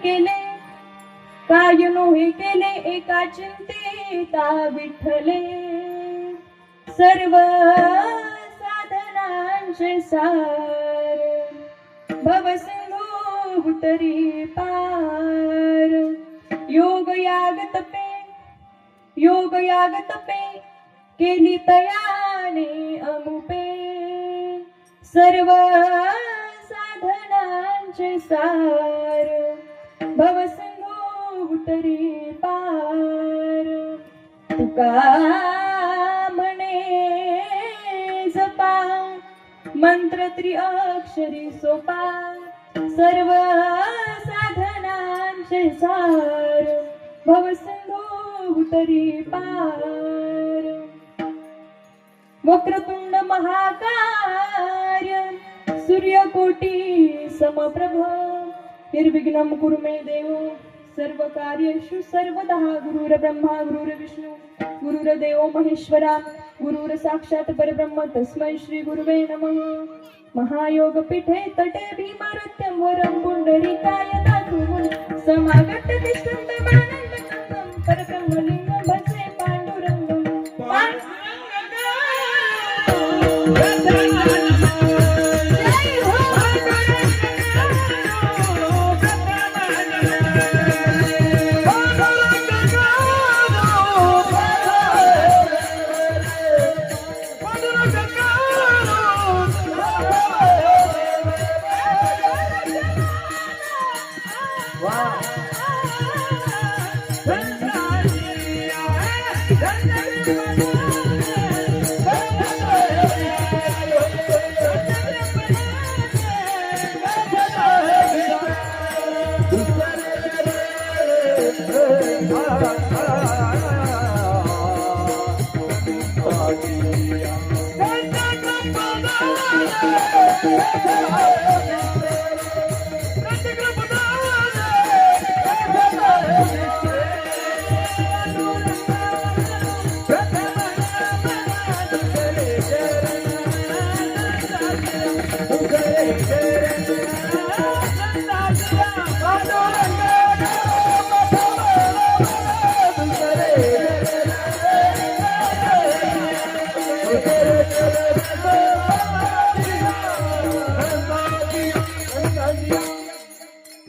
केले काय नोहे केले एका चिंतेता विठ्ठले सर्व साधनांचे सार भवसिंधू उतरी पार योग याग तपे केली तयाने अमुपे सर्व साधनांचे सार भवसिंधू उतरी पार तुका म्हणे जपा मंत्र त्रिअक्षरी सोपा सर्व साधनांचे सार भवसिंधू उतरी पार वक्रतुंड महाकाय सूर्यकोटी समप्रभ निर्विघ्नं कुरु मे देव सर्व कार्येषु सर्वदा गुरुर्ब्रह्मा गुरुर्विष्णु गुरुर्देवो महेश्वरा गुरुर साक्षात् परब्रह्म तस्मै श्री गुरुवे नमः महायोग पीठे तटे भीमारत्यं वरं पुंडरीकाय दातुं समागत तिष्ठं देवानन्दं परब्रह्मलिंगं भजे पांडुरंगं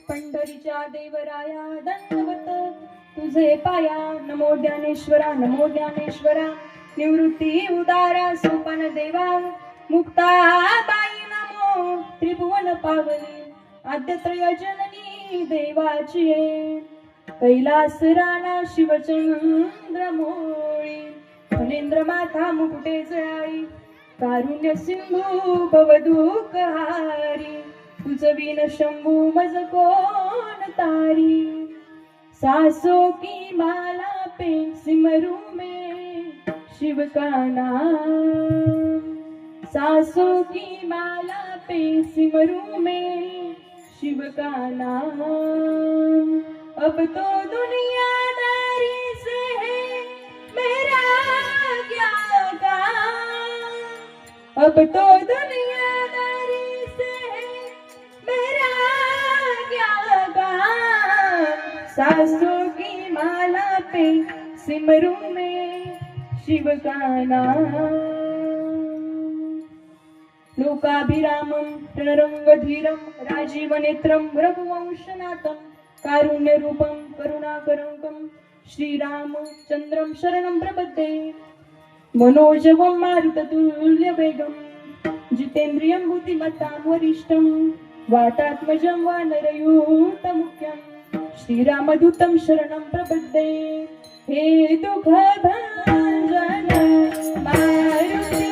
पंढरीच्या देवराया दंडवत तुझे पाया नमो ज्ञानेश्वरा निवृत्ती उदारा सोपान देवा मुक्ताबाई नमो त्रिभुवन पावली आद्यत्रय जननी देवाची कैलास राणा शिवचंद्र मोळी फणेंद्र माथा मुकुटे जळाई कारुण्य सिंधू भवदुःखहारी तुझ विन शंभू मज कोण तारी सासों की माला पे सिमरू में शिव का नाम सासों की माला पे सिमरू में शिव का नाम अब तो दुनियादारी से है मेरा क्या काम अब तो दुनियादारी से है मेरा क्या काम सासों की माला पे सिमरू में शिव का नाम लोकाभिरामं रणरंगधीरं राजीवनेत्रं रघुवंशनाथं कारुण्यरूपं करुणाकरं श्रीरामचन्द्रं शरणं प्रपद्ये मनोजवं मारुततुल्यवेगं जितेन्द्रियं बुद्धिमतां वरिष्ठं वातात्मजं वानरयूतमुख्यं श्रीरामदूतं शरणं प्रपद्ये हे दुःखभञ्जन मारुति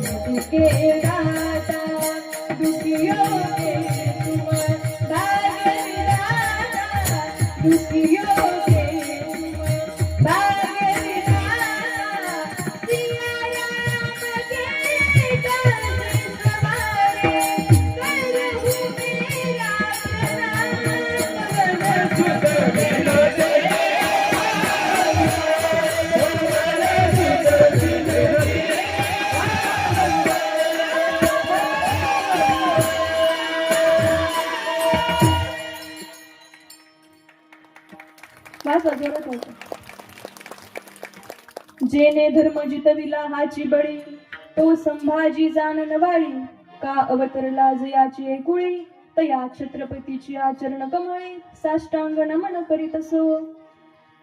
के दाता दुखियों के तुम भाग्य विधाता दुखियों के तुम भाग्य विधाता सिया राम के दर्द सवारे करहूँ मेरा जोरात होता जेने धर्म जितविला हाची बळी तो संभाजी जाण नवाळी का अवतरला जयाची कुळी तया छत्रपतीची आचरण कमळे साष्टांग नमन करीत असो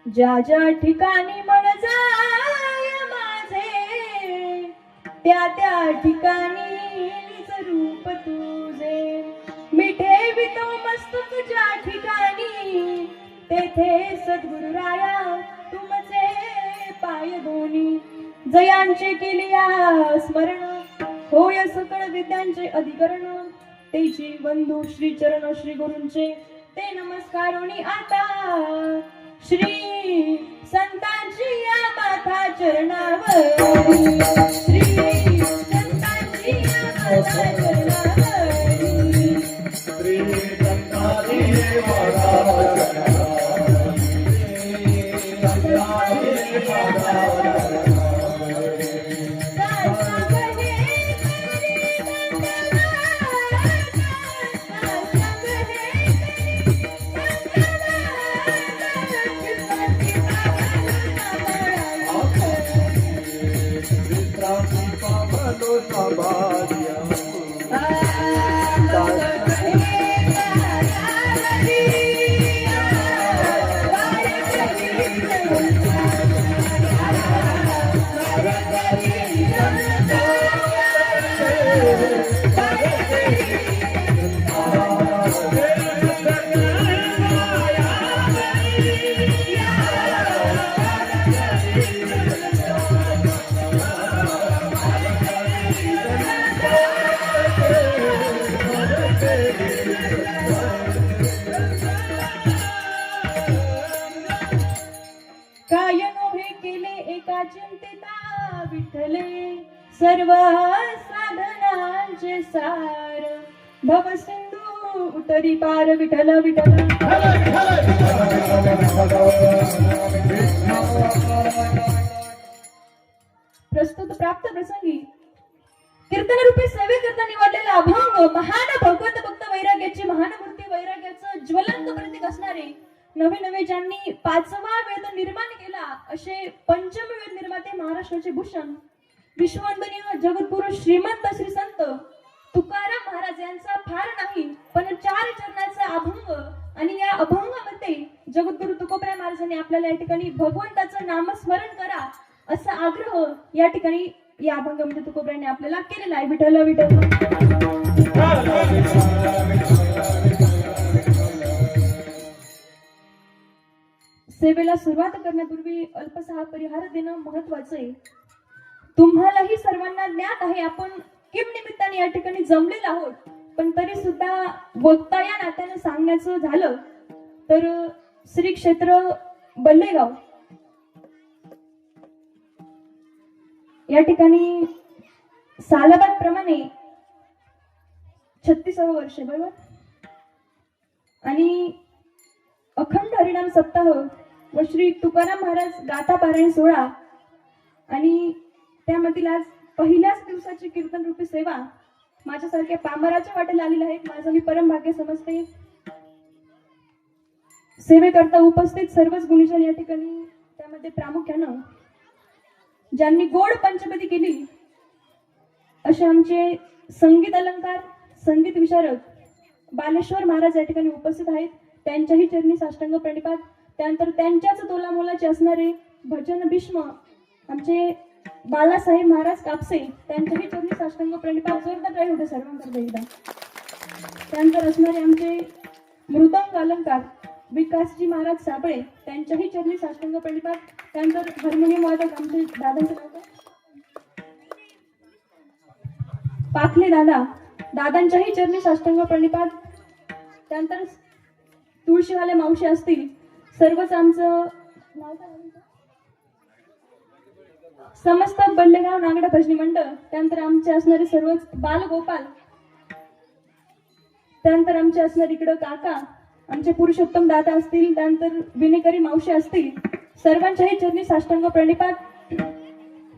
ज्या ज्या ठिकाणी मन जाय माझे त्या त्या ठिकाणी निज रूप तुझे मी ठेवितो मस्तक ज्या ठिकाणी तेथे सद्गुरु राया तुमचे पाय दोन्ही जयांचे केलिया स्मरण होय सकळ विद्यांचे अधिकरण तेची बंधू श्री चरण श्री गुरूंचे ते नमस्कारोनी आता श्री संतांची या माथा चरणावरी श्री संतांची या माथा चरणावरी श्री संतांची सर्व साधनांचे सार भव सिंधू उतरी पार विठ्ठल विठ्ठल प्रस्तुत प्राप्त प्रसंगी कीर्तनरूपी सेवे करता निवडलेला अभंग महान भगवत भक्त वैराग्याची महान मूर्ती वैराग्याचं ज्वलंत प्रतीक असणारे नवे नवे ज्यांनी पाचवा वेद निर्माण केला असे पंचम वेद निर्माते महाराष्ट्राचे भूषण विश्ववंदनीय जगद्गुरु श्रीमंत श्री संत तुकाराम महाराज यांचा फार नाही पण 4 चरणाचा अभंग आणि या अभंगामध्ये जगद्गुरु तुकोबराय महाराजांनी आपल्याला या ठिकाणी भगवंताचं नामस्मरण करा असा आग्रह या ठिकाणी या अभंगामध्ये तुकोबरायांनी आपल्याला केलेला आहे विठ्ठल विठ्ठल सेवेला सुरुवात करण्यापूर्वी अल्पसा परिहार देणं महत्वाचं आहे तुम्हालाही सर्वांना ज्ञात आहे आपण किम निमित्ताने या ठिकाणी जमलेलो आहोत पण तरी सुद्धा वक्ता या नात्याने सांगण्याचं झालं तर श्री क्षेत्र बल्लेगाव या ठिकाणी सालाबाद प्रमाणे 36वे वर्ष बरोबर आणि अखंड हरिनाम सप्ताह व श्री तुकाराम महाराज गाथा पारायण सोहळा आणि त्यामधील आज पहिल्याच दिवसाची कीर्तन रूपी सेवा माझ्यासारख्या पामराच्या वाटेला आलेल्या आहेत माझं मी परम भाग्य समजते सेवेकरता उपस्थित सर्वच गुणीजन या ठिकाणी त्यामध्ये प्रामुख्यानं ज्यांनी गोड पंचपदी केली असे आमचे संगीत अलंकार संगीत विशारद बालेश्वर महाराज या ठिकाणी उपस्थित आहेत त्यांच्याही चरणी साष्टांग प्रणिपात त्यानंतर त्यांच्याच तोलामोलाचे असणारे भजन भीष्म आमचे बालासाहेब महाराज कापसे त्यांच्याही चरणी साष्टांग प्रणिपात जोरदार टाळी होते सर्वांकरता एकदा त्यानंतर असणारे आमचे मृदंग अलंकार विकासजी महाराज साबळे त्यांच्याही चरणी साष्टांग प्रणिपात त्यानंतर हार्मोनियम वादक आमचे दादांचं नाव पाखले दादा, दादांच्याही चरणी साष्टांग प्रणिपात. त्यानंतर तुळशीवाले मावशी असतील, सर्वच आमचं नाव काय आहे? समस्त बल्लेगाव नागडा भजनी मंडळ. त्यानंतर आमचे असणारे सर्वच बालगोपाल. त्यानंतर आमचे असणारे इकडं काका, आमचे पुरुषोत्तम दादा असतील, त्यानंतर विनेकरी मावशी असतील, सर्वांच्याही चरणी साष्टांग प्रणिपात.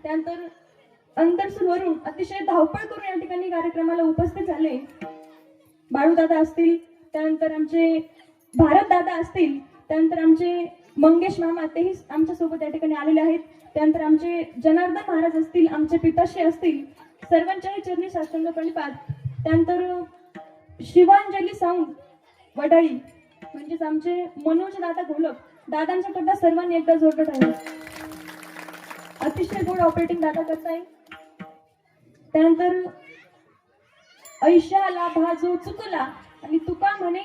त्यानंतर अंतरसूरवरून अतिशय धावपळ करून या ठिकाणी कार्यक्रमाला उपस्थित झाले बाळू दादा असतील, त्यानंतर आमचे भारत दादा असतील, त्यानंतर आमचे मंगेश मामा तेही आमच्या सोबत या ठिकाणी आलेले आहेत. त्यानंतर आमचे जनार्दन महाराज असतील, आमचे पिताश्री असतील, सर्वांच्याही चरणी साष्टांग प्रणिपात. त्यानंतर शिवांजली साऊंड वडाळी म्हणजेच आमचे मनोज दादा घोलप, दादांच्या करता सर्वांनी एकदा जोरदार आहे. अतिशय गोड ऑपरेटिंग दादा करताय. त्यानंतर ऐशा लाभा जो चुकला आणि तुका म्हणे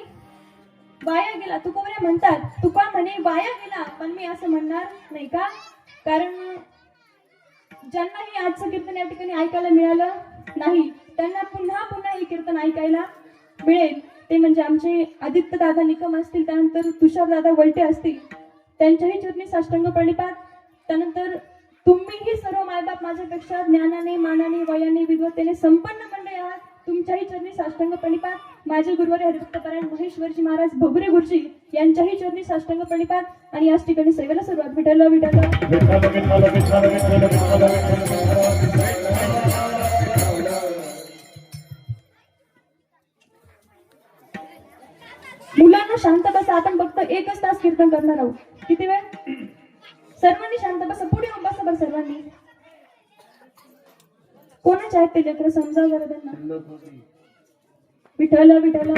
वाया गेला, तुकोबरे म्हणतात तुका म्हणे वाया गेला, पण मी असं म्हणणार नाही. का? कारण ज्यांनाही आजचं कीर्तन या ठिकाणी ऐकायला मिळालं नाही त्यांना पुन्हा पुन्हा हे कीर्तन ऐकायला मिळेल. ते म्हणजे आमचे आदित्य दादा निकम असतील, त्यानंतर तुषार दादा वलटे असतील, त्यांच्याही चरणी साष्टांग प्रणिपात. त्यानंतर तुम्हीही सर्व मायबाप माझ्यापेक्षा ज्ञानाने मानाने वयाने विद्वतेने संपन्न मंडळी आहात, तुमच्याही चरणी साष्टांग प्रणिपात. माझे गुरुवारी हरिभक्तपरायण महेश्वरजी महाराज भगुरे गुरुजी यांच्याही चरणी साष्टांग प्रणिपात. आणि याच ठिकाणी सेवेला सुरुवात. विठ्ठल विठ्ठल. मुलांना शांत बसा, आपण फक्त 1 तास कीर्तन करणार आहोत. किती वेळ? सर्वांनी शांत बसा, पुढे येऊन बसा बरं सर्वांनी. कोणाचे आहेत ते लेकरं समजाव जरा त्यांना. विठ्ठल विठ्ठल.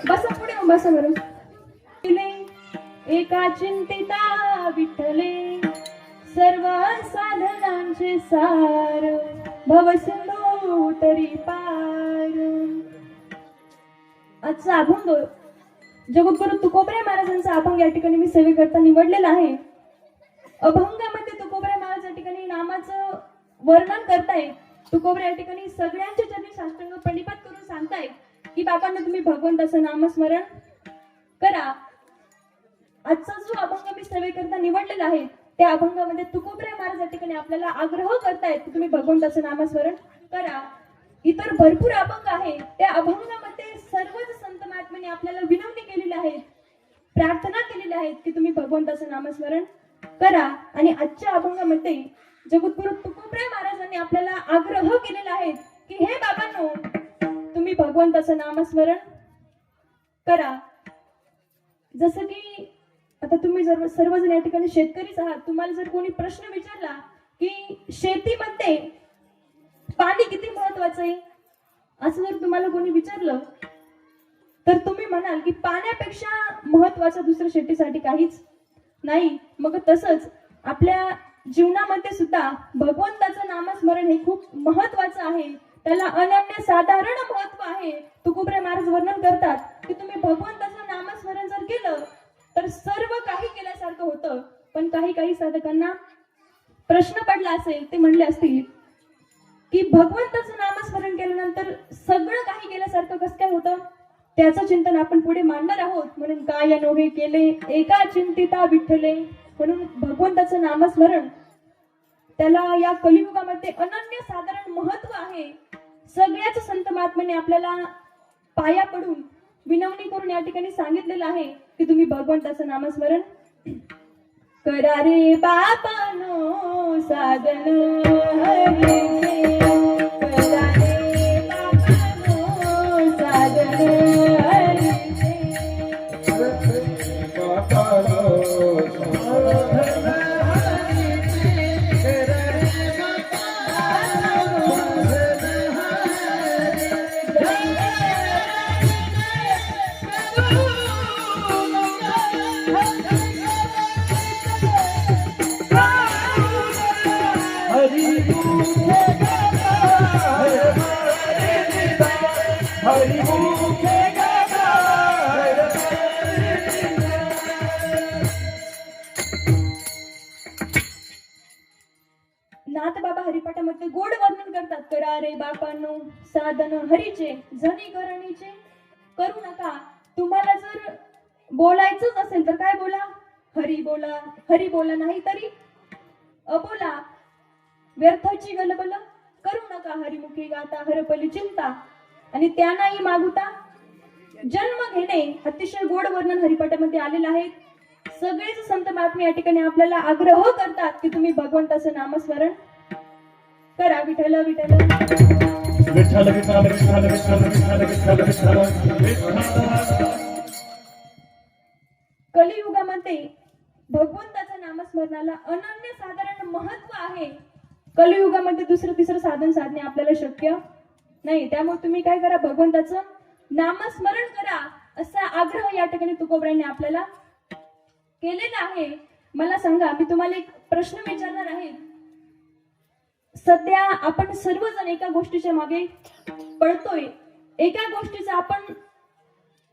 बसा, पुढे येऊन बसा बरं. एका चिंतिता विठ्ठले सर्व साधनांचे सार, भवसिंधू तरी पार. आजचा अभंग जगद्गुरु तुकोबरे महाराजांचा अभंग या ठिकाणी मी सेवेकरता निवडलेला आहे. अभंगामध्ये तुकोबरे महाराज या ठिकाणी नामाचं वर्णन करताय. तुकोबरे या ठिकाणी सगळ्यांच्या चरणी साष्टांग प्रणिपात करून सांगताय की बाबांना तुम्ही भगवंताचं नामस्मरण करा. आजचा जो अभंग मी सेवेकरता निवडलेला आहे त्या अभंगामध्ये तुकोबरे महाराज या ठिकाणी आपल्याला आग्रह करतायत की तुम्ही भगवंताचं नामस्मरण करा. इतर भरपूर अभंग आहे, त्या अभंगामध्ये सर्वच संत महात्म्यांनी आपल्याला विनवणी केलेली आहे, प्रार्थना केलेली आहे की तुम्ही भगवंताचं नामस्मरण करा. आणि आजच्या अभंगामध्ये जगद्गुरु तुकोबरे महाराजांनी आपल्याला आग्रह केलेला आहे की हे बाबांनो तुम्ही भगवंताचं नामस्मरण करा. जसं की आता तुम्ही जर सर्वजण या ठिकाणी शेतकरीच आहात, तुम्हाला जर कोणी प्रश्न विचारला की शेतीमध्ये पाणी किती महत्वाचं आहे असं जर तुम्हाला कोणी विचारलं तर तुम्ही म्हणाल की पाण्यापेक्षा महत्वाचं दुसरं शेतीसाठी काहीच नाही. मग तसंच आपल्या जीवनामध्ये सुद्धा भगवंताचं नामस्मरण हे खूप महत्वाचं आहे, त्याला अनन्य साधारण महत्व आहे. तुकोबरे महाराज वर्णन करतात की तुम्ही भगवंताचं नामस्मरण जर केलं तर सर्व काही केल्यासारखं होतं. पण काही साधकांना प्रश्न पडला असेल, ते म्हणले असतील की भगवंताचं नामस्मरण केल्यानंतर सगळं काही केल्यासारखं कसं काय होतं, त्याचं चिंतन आपण पुढे मांडणार आहोत. म्हणून काय नोहे केले एका चिंतिता विठ्ठले. म्हणून भगवंताचं नामस्मरण त्याला या कलियुगामध्ये अनन्य साधारण महत्व आहे. सगळ्याच संत महात्म्यांनी आपल्याला पाया पडून विनवणी करून या ठिकाणी सांगितलेलं आहे की तुम्ही भगवंताचं नामस्मरण करा रे बापानो साधन हरीचे, करा रे बापानो साधन हरीचे, बापानो साधन हरीचे, करा रे बापानो साधन हरीचे. हरि रे बापांनो साधन हरीचे जनी करणीचे करू नका. तुम्हाला जर बोलायचंच असेल तर काय बोला, हरी बोला नाही तरी अबोला. व्यर्थाची गलबल करू नका, हरिमुखी गाता हरपली चिंता. आणि त्यांनाही मागुता जन्म घेणे अतिशय गोड वर्णन हरिपाठामध्ये आलेलं आहे. सगळेच संत महात्मे या ठिकाणी आपल्याला आग्रह करतात की तुम्ही भगवंताचं नामस्मरण करा. विठ्ठल विठ्ठल विठ्ठल विठ्ठल विठ्ठल विठ्ठल विठ्ठल विठ्ठल. कलियुगामध्ये भगवंताच्या नामस्मरणाला अनन्य साधारण महत्व आहे. कलियुगामध्ये दुसरं तिसरं साधन साधणे आपल्याला शक्य नाही. त्यामुळे तुम्ही काय करा, भगवंताचं नामस्मरण करा असा आग्रह या ठिकाणी तुकोबरायांनी आपल्याला केलेला आहे. मला सांगा, मी तुम्हाला एक प्रश्न विचारणार आहे. सध्या आपण सर्वजण एका गोष्टीच्या मागे पळतोय, एका गोष्टीचा आपण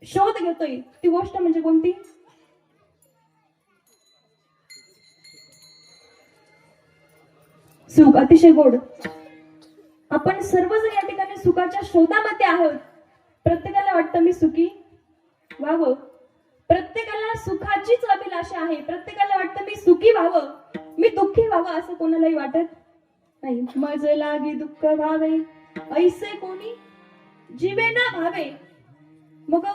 शोध घेतोय. ती गोष्ट म्हणजे कोणती? सुख. अतिशय गोड. आपण सर्वजण या ठिकाणी सुखाच्या शोधामध्ये आहोत. प्रत्येकाला वाटतं मी सुखी व्हावं, प्रत्येकाला सुखाचीच अभिलाषा आहे. प्रत्येकाला वाटतं मी सुखी व्हावं, मी दुःखी व्हावं असं कोणालाही वाटत नाही. मज लागी दुःख भावे ऐसे कोणी जीवे ना भावे. मग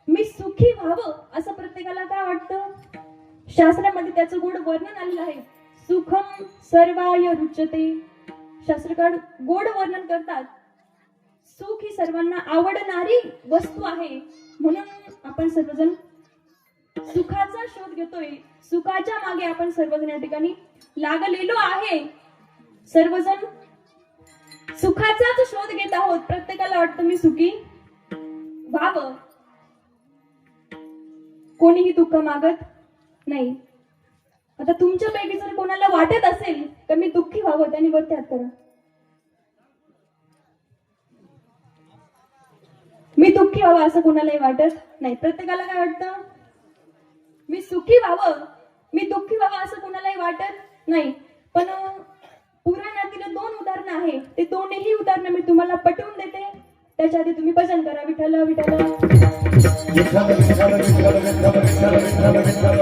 मी सुखी व्हावं असं प्रत्येकाला काय वाटतं? शास्त्रामध्ये त्याचं गोड वर्णन आलेलं आहे. सुखम सर्वाय रुच्यते. शास्त्रकार गोड वर्णन करतात. सुख ही सर्वांना आवडणारी वस्तू आहे. म्हणून आपण सर्वजण सुखाचा शोध घेतोय. सुखाच्या मागे आपण सर्वजण या ठिकाणी लागलेलो आहे. सर्वजण सुखाचाच शोध घेत आहोत. प्रत्येकाला वाटतं मी सुखी व्हावं, कोणीही दुःख मागत नाही. आता तुमच्यापैकी जर कोणाला वाटत असेल तर मी दुःखी व्हावं, त्यांनी वरती हात करा. मी दुःखी व्हावं असं कोणालाही वाटत नाही. प्रत्येकाला काय वाटतं? मी सुखी व्हावं, मी दुःखी व्हावं असं कोणालाही वाटत नाही. पण पुराणातील दोन उदाहरणं आहे, ते दोन्ही उदाहरणं मी तुम्हाला पटवून देते. त्याच्या आधी तुम्ही भजन करा. विठ्ठल विठ्ठल विठ्ठल विठ्ठल विठ्ठल विठ्ठल विठ्ठल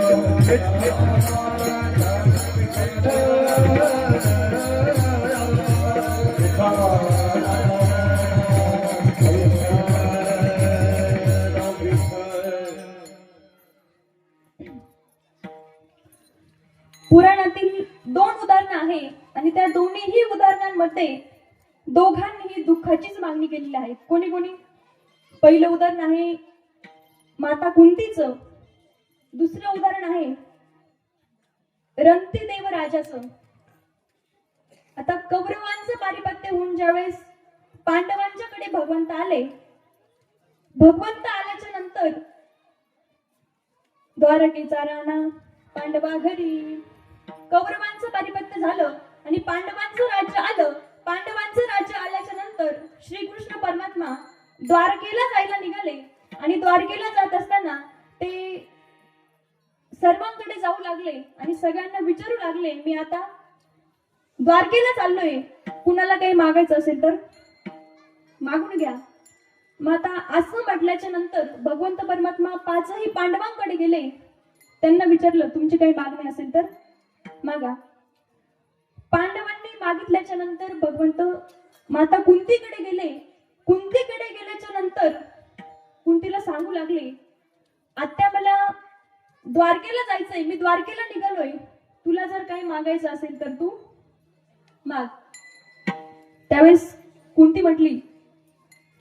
पुराणातील दोन उदाहरणं आहे आणि त्या दोन्हीही उदाहरणांमध्ये दोघांनीही दुःखाचीच मागणी केलेली आहे. कोणी कोणी? पहिलं उदाहरण आहे माता कुंतीचं. दुसरं उदाहरण आहे रंतीदेव राजाचं. आता कौरवांचं पारिपत्य होऊन ज्यावेळेस पांडवांच्याकडे भगवंत आले, भगवंत आल्याच्या नंतर द्वारकेचा राणा पांडवा घरी, कौरवांचं पारिपत्य झालं आणि पांडवांचं राज्य आलं. पांडवांचं राज्य आल्याच्या नंतर श्रीकृष्ण परमात्मा द्वारकेला जायला निघाले आणि द्वारकेला जात असताना ते सर्वांकडे जाऊ लागले आणि सगळ्यांना विचारू लागले, मी आता द्वारकेला चाललोय, कुणाला काही मागायचं असेल तर मागून घ्या. मग आता असं म्हटल्याच्या नंतर भगवंत परमात्मा पाचही पांडवांकडे गेले. त्यांना विचारलं, तुमची काही मागणी असेल तर मागा. पांडवांनी मागितल्याच्या नंतर भगवंत माता कुंतीकडे गेले. कुंतीकडे गेल्याच्या नंतर कुंतीला सांगू लागले, आत्या मला द्वारकेला जायचंय, मी द्वारकेला निघालोय, तुला जर काही मागायचं असेल तर तू माग. त्यावेळेस कुंती म्हटली,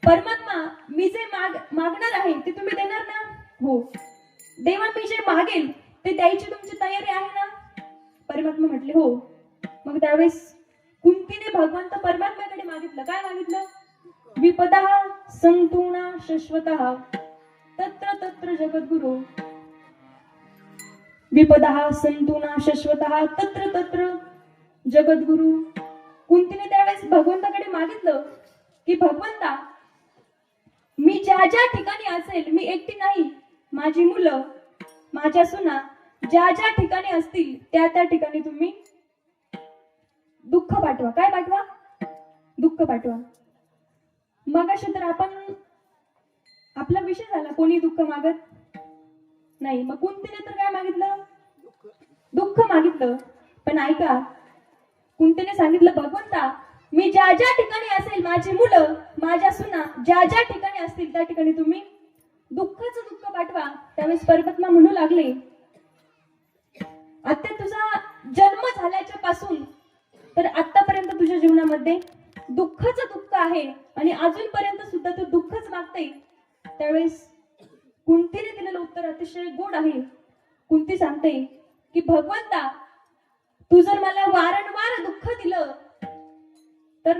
परमात्मा मी जे मागणार आहे ते तुम्ही देणार ना? हो. देवा मी जे मागेल ते द्यायची तुमची तयारी आहे ना? परमात्मा म्हटले हो. मग त्यावेळेस कुंतीने भगवंत परमात्म्याकडे मागितलं. काय मागितलं? विपदा संतुणा शाश्वतः तत्र तत्र जगद्गुरु. विपदा संतुणा शाश्वतः तत्र तत्र जगद्गुरु. कुंतीने त्यावेळेस भगवंताकडे मागितलं की भगवंता मी ज्या ज्या ठिकाणी असेल, मी एकटी नाही, माझी मुलं, माझ्या सुना ज्या ज्या ठिकाणी असतील त्या त्या ठिकाणी तुम्ही दुःख पाठवा. काय पाठवा? दुःख पाठवा. मगाशी तर आपण आपला विषय झाला, कोणी दुःख मागत नाही. मग कुंतीने तर काय मागितलं? दुःख मागितलं. पण ऐका, कुंतीने सांगितलं, भगवंता मी ज्या ज्या ठिकाणी असेल, माझी मुलं माझ्या सुना ज्या ज्या ठिकाणी असतील त्या ठिकाणी तुम्ही दुःखाचं दुःख पाठवा. त्यावेळेस परमात्मा म्हणू लागले, आता तुझा जन्म झाल्याच्या पासून तर आतापर्यंत तुझ्या जीवनामध्ये दुःखाचं दुःख आहे आणि अजूनपर्यंत सुद्धा तू दुःखच मागते. त्यावेळेस कुंतीने दिलेलं उत्तर अतिशय गोड आहे. कुंती सांगते की भगवंता तू जर मला वारंवार दुःख दिलं तर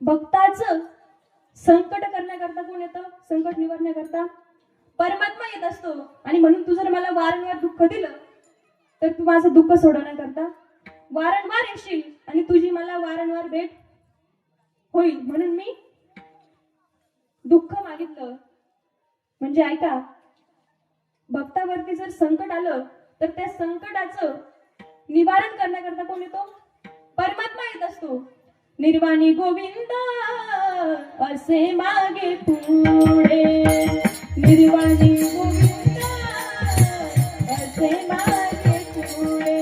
भक्ताचं संकट करण्याकरता कोण येतं? संकट निवारण्याकरता परमात्मा येत असतो. आणि म्हणून तू जर मला वारंवार दुःख दिलं तर तू माझं दुःख सोडवण्याकरता वारंवार येशील आणि तुझी मला वारंवार भेट होईल. म्हणून मी दुःख मागितलं. म्हणजे ऐका, भक्तावरती जर संकट आलं तर त्या संकटाचं निवारण करण्याकरता कोण येतो? परमात्मा येत असतो. निर्वाणी गोविंद असे मागे पुढे, निर्वाणी गोविंद असे मागे पुढे,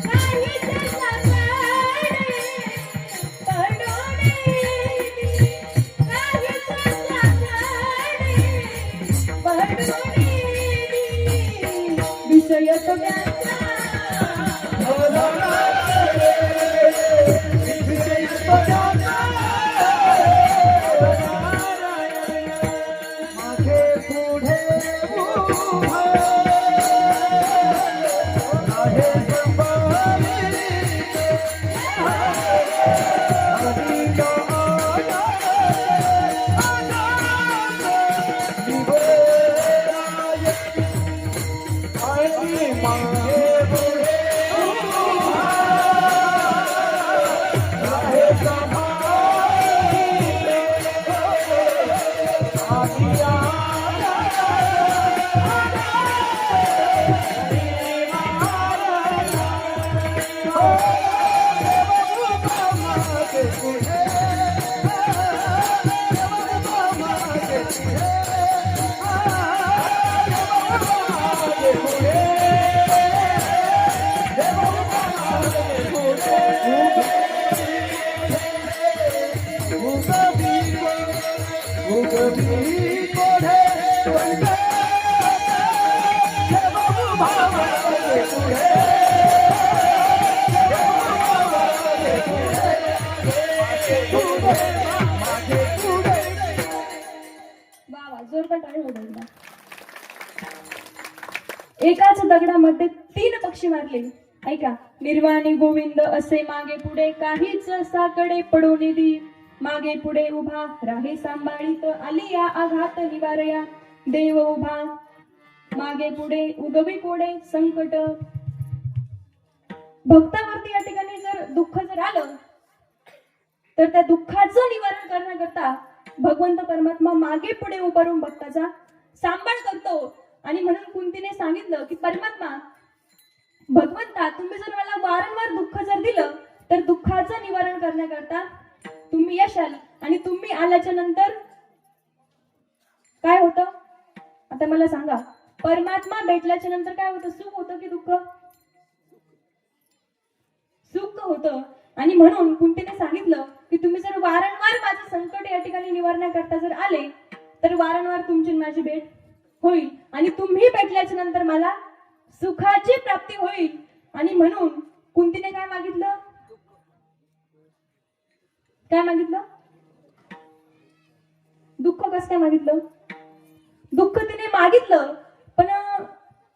काहीच सांगाडे पडोने, काहीच सांगाडे पडोने, विषय तो त्यांचा एकाच दगडामध्ये 3 पक्षी मारले. ऐका, निर्वाणी गोविंद असे मागे पुढे, काहीच साकडे पडोनी दी, मागे पुढे उभा राहे सांभाळीत, आली या आघात निवारया, देव उभा मागे पुढे उगवी कोडे संकट. भक्तावरती या ठिकाणी जर दुःख जर आलं तर त्या दुःखाचं निवारण करण्याकरता भगवंत परमात्मा मागे पुढे उभारून भक्ताचा सांभाळ करतो. आणि म्हणून कुंतीने सांगितलं की परमात्मा, भगवंता तुम्ही जर मला वारंवार दुःख जर दिलं तर दुःखाचं निवारण करण्याकरता तुम्ही यशाल. आणि तुम्ही आल्याच्या नंतर काय होतं? आता मला सांगा, परमात्मा भेटल्याच्या नंतर काय होतं? सुख होतं की दुःख? सुख होतं. आणि म्हणून कुंतीने सांगितलं की तुम्ही जर वारंवार माझं संकट या ठिकाणी निवारण्याकरता जर आले तर वारंवार तुमची माझी भेट होईल आणि तुम्ही भेटल्याच्या नंतर मला सुखाची प्राप्ती होईल. आणि म्हणून कुंतीने काय मागितलं? काय मागितलं? दुःख कसं काय मागितलं? दुःख तिने मागितलं, पण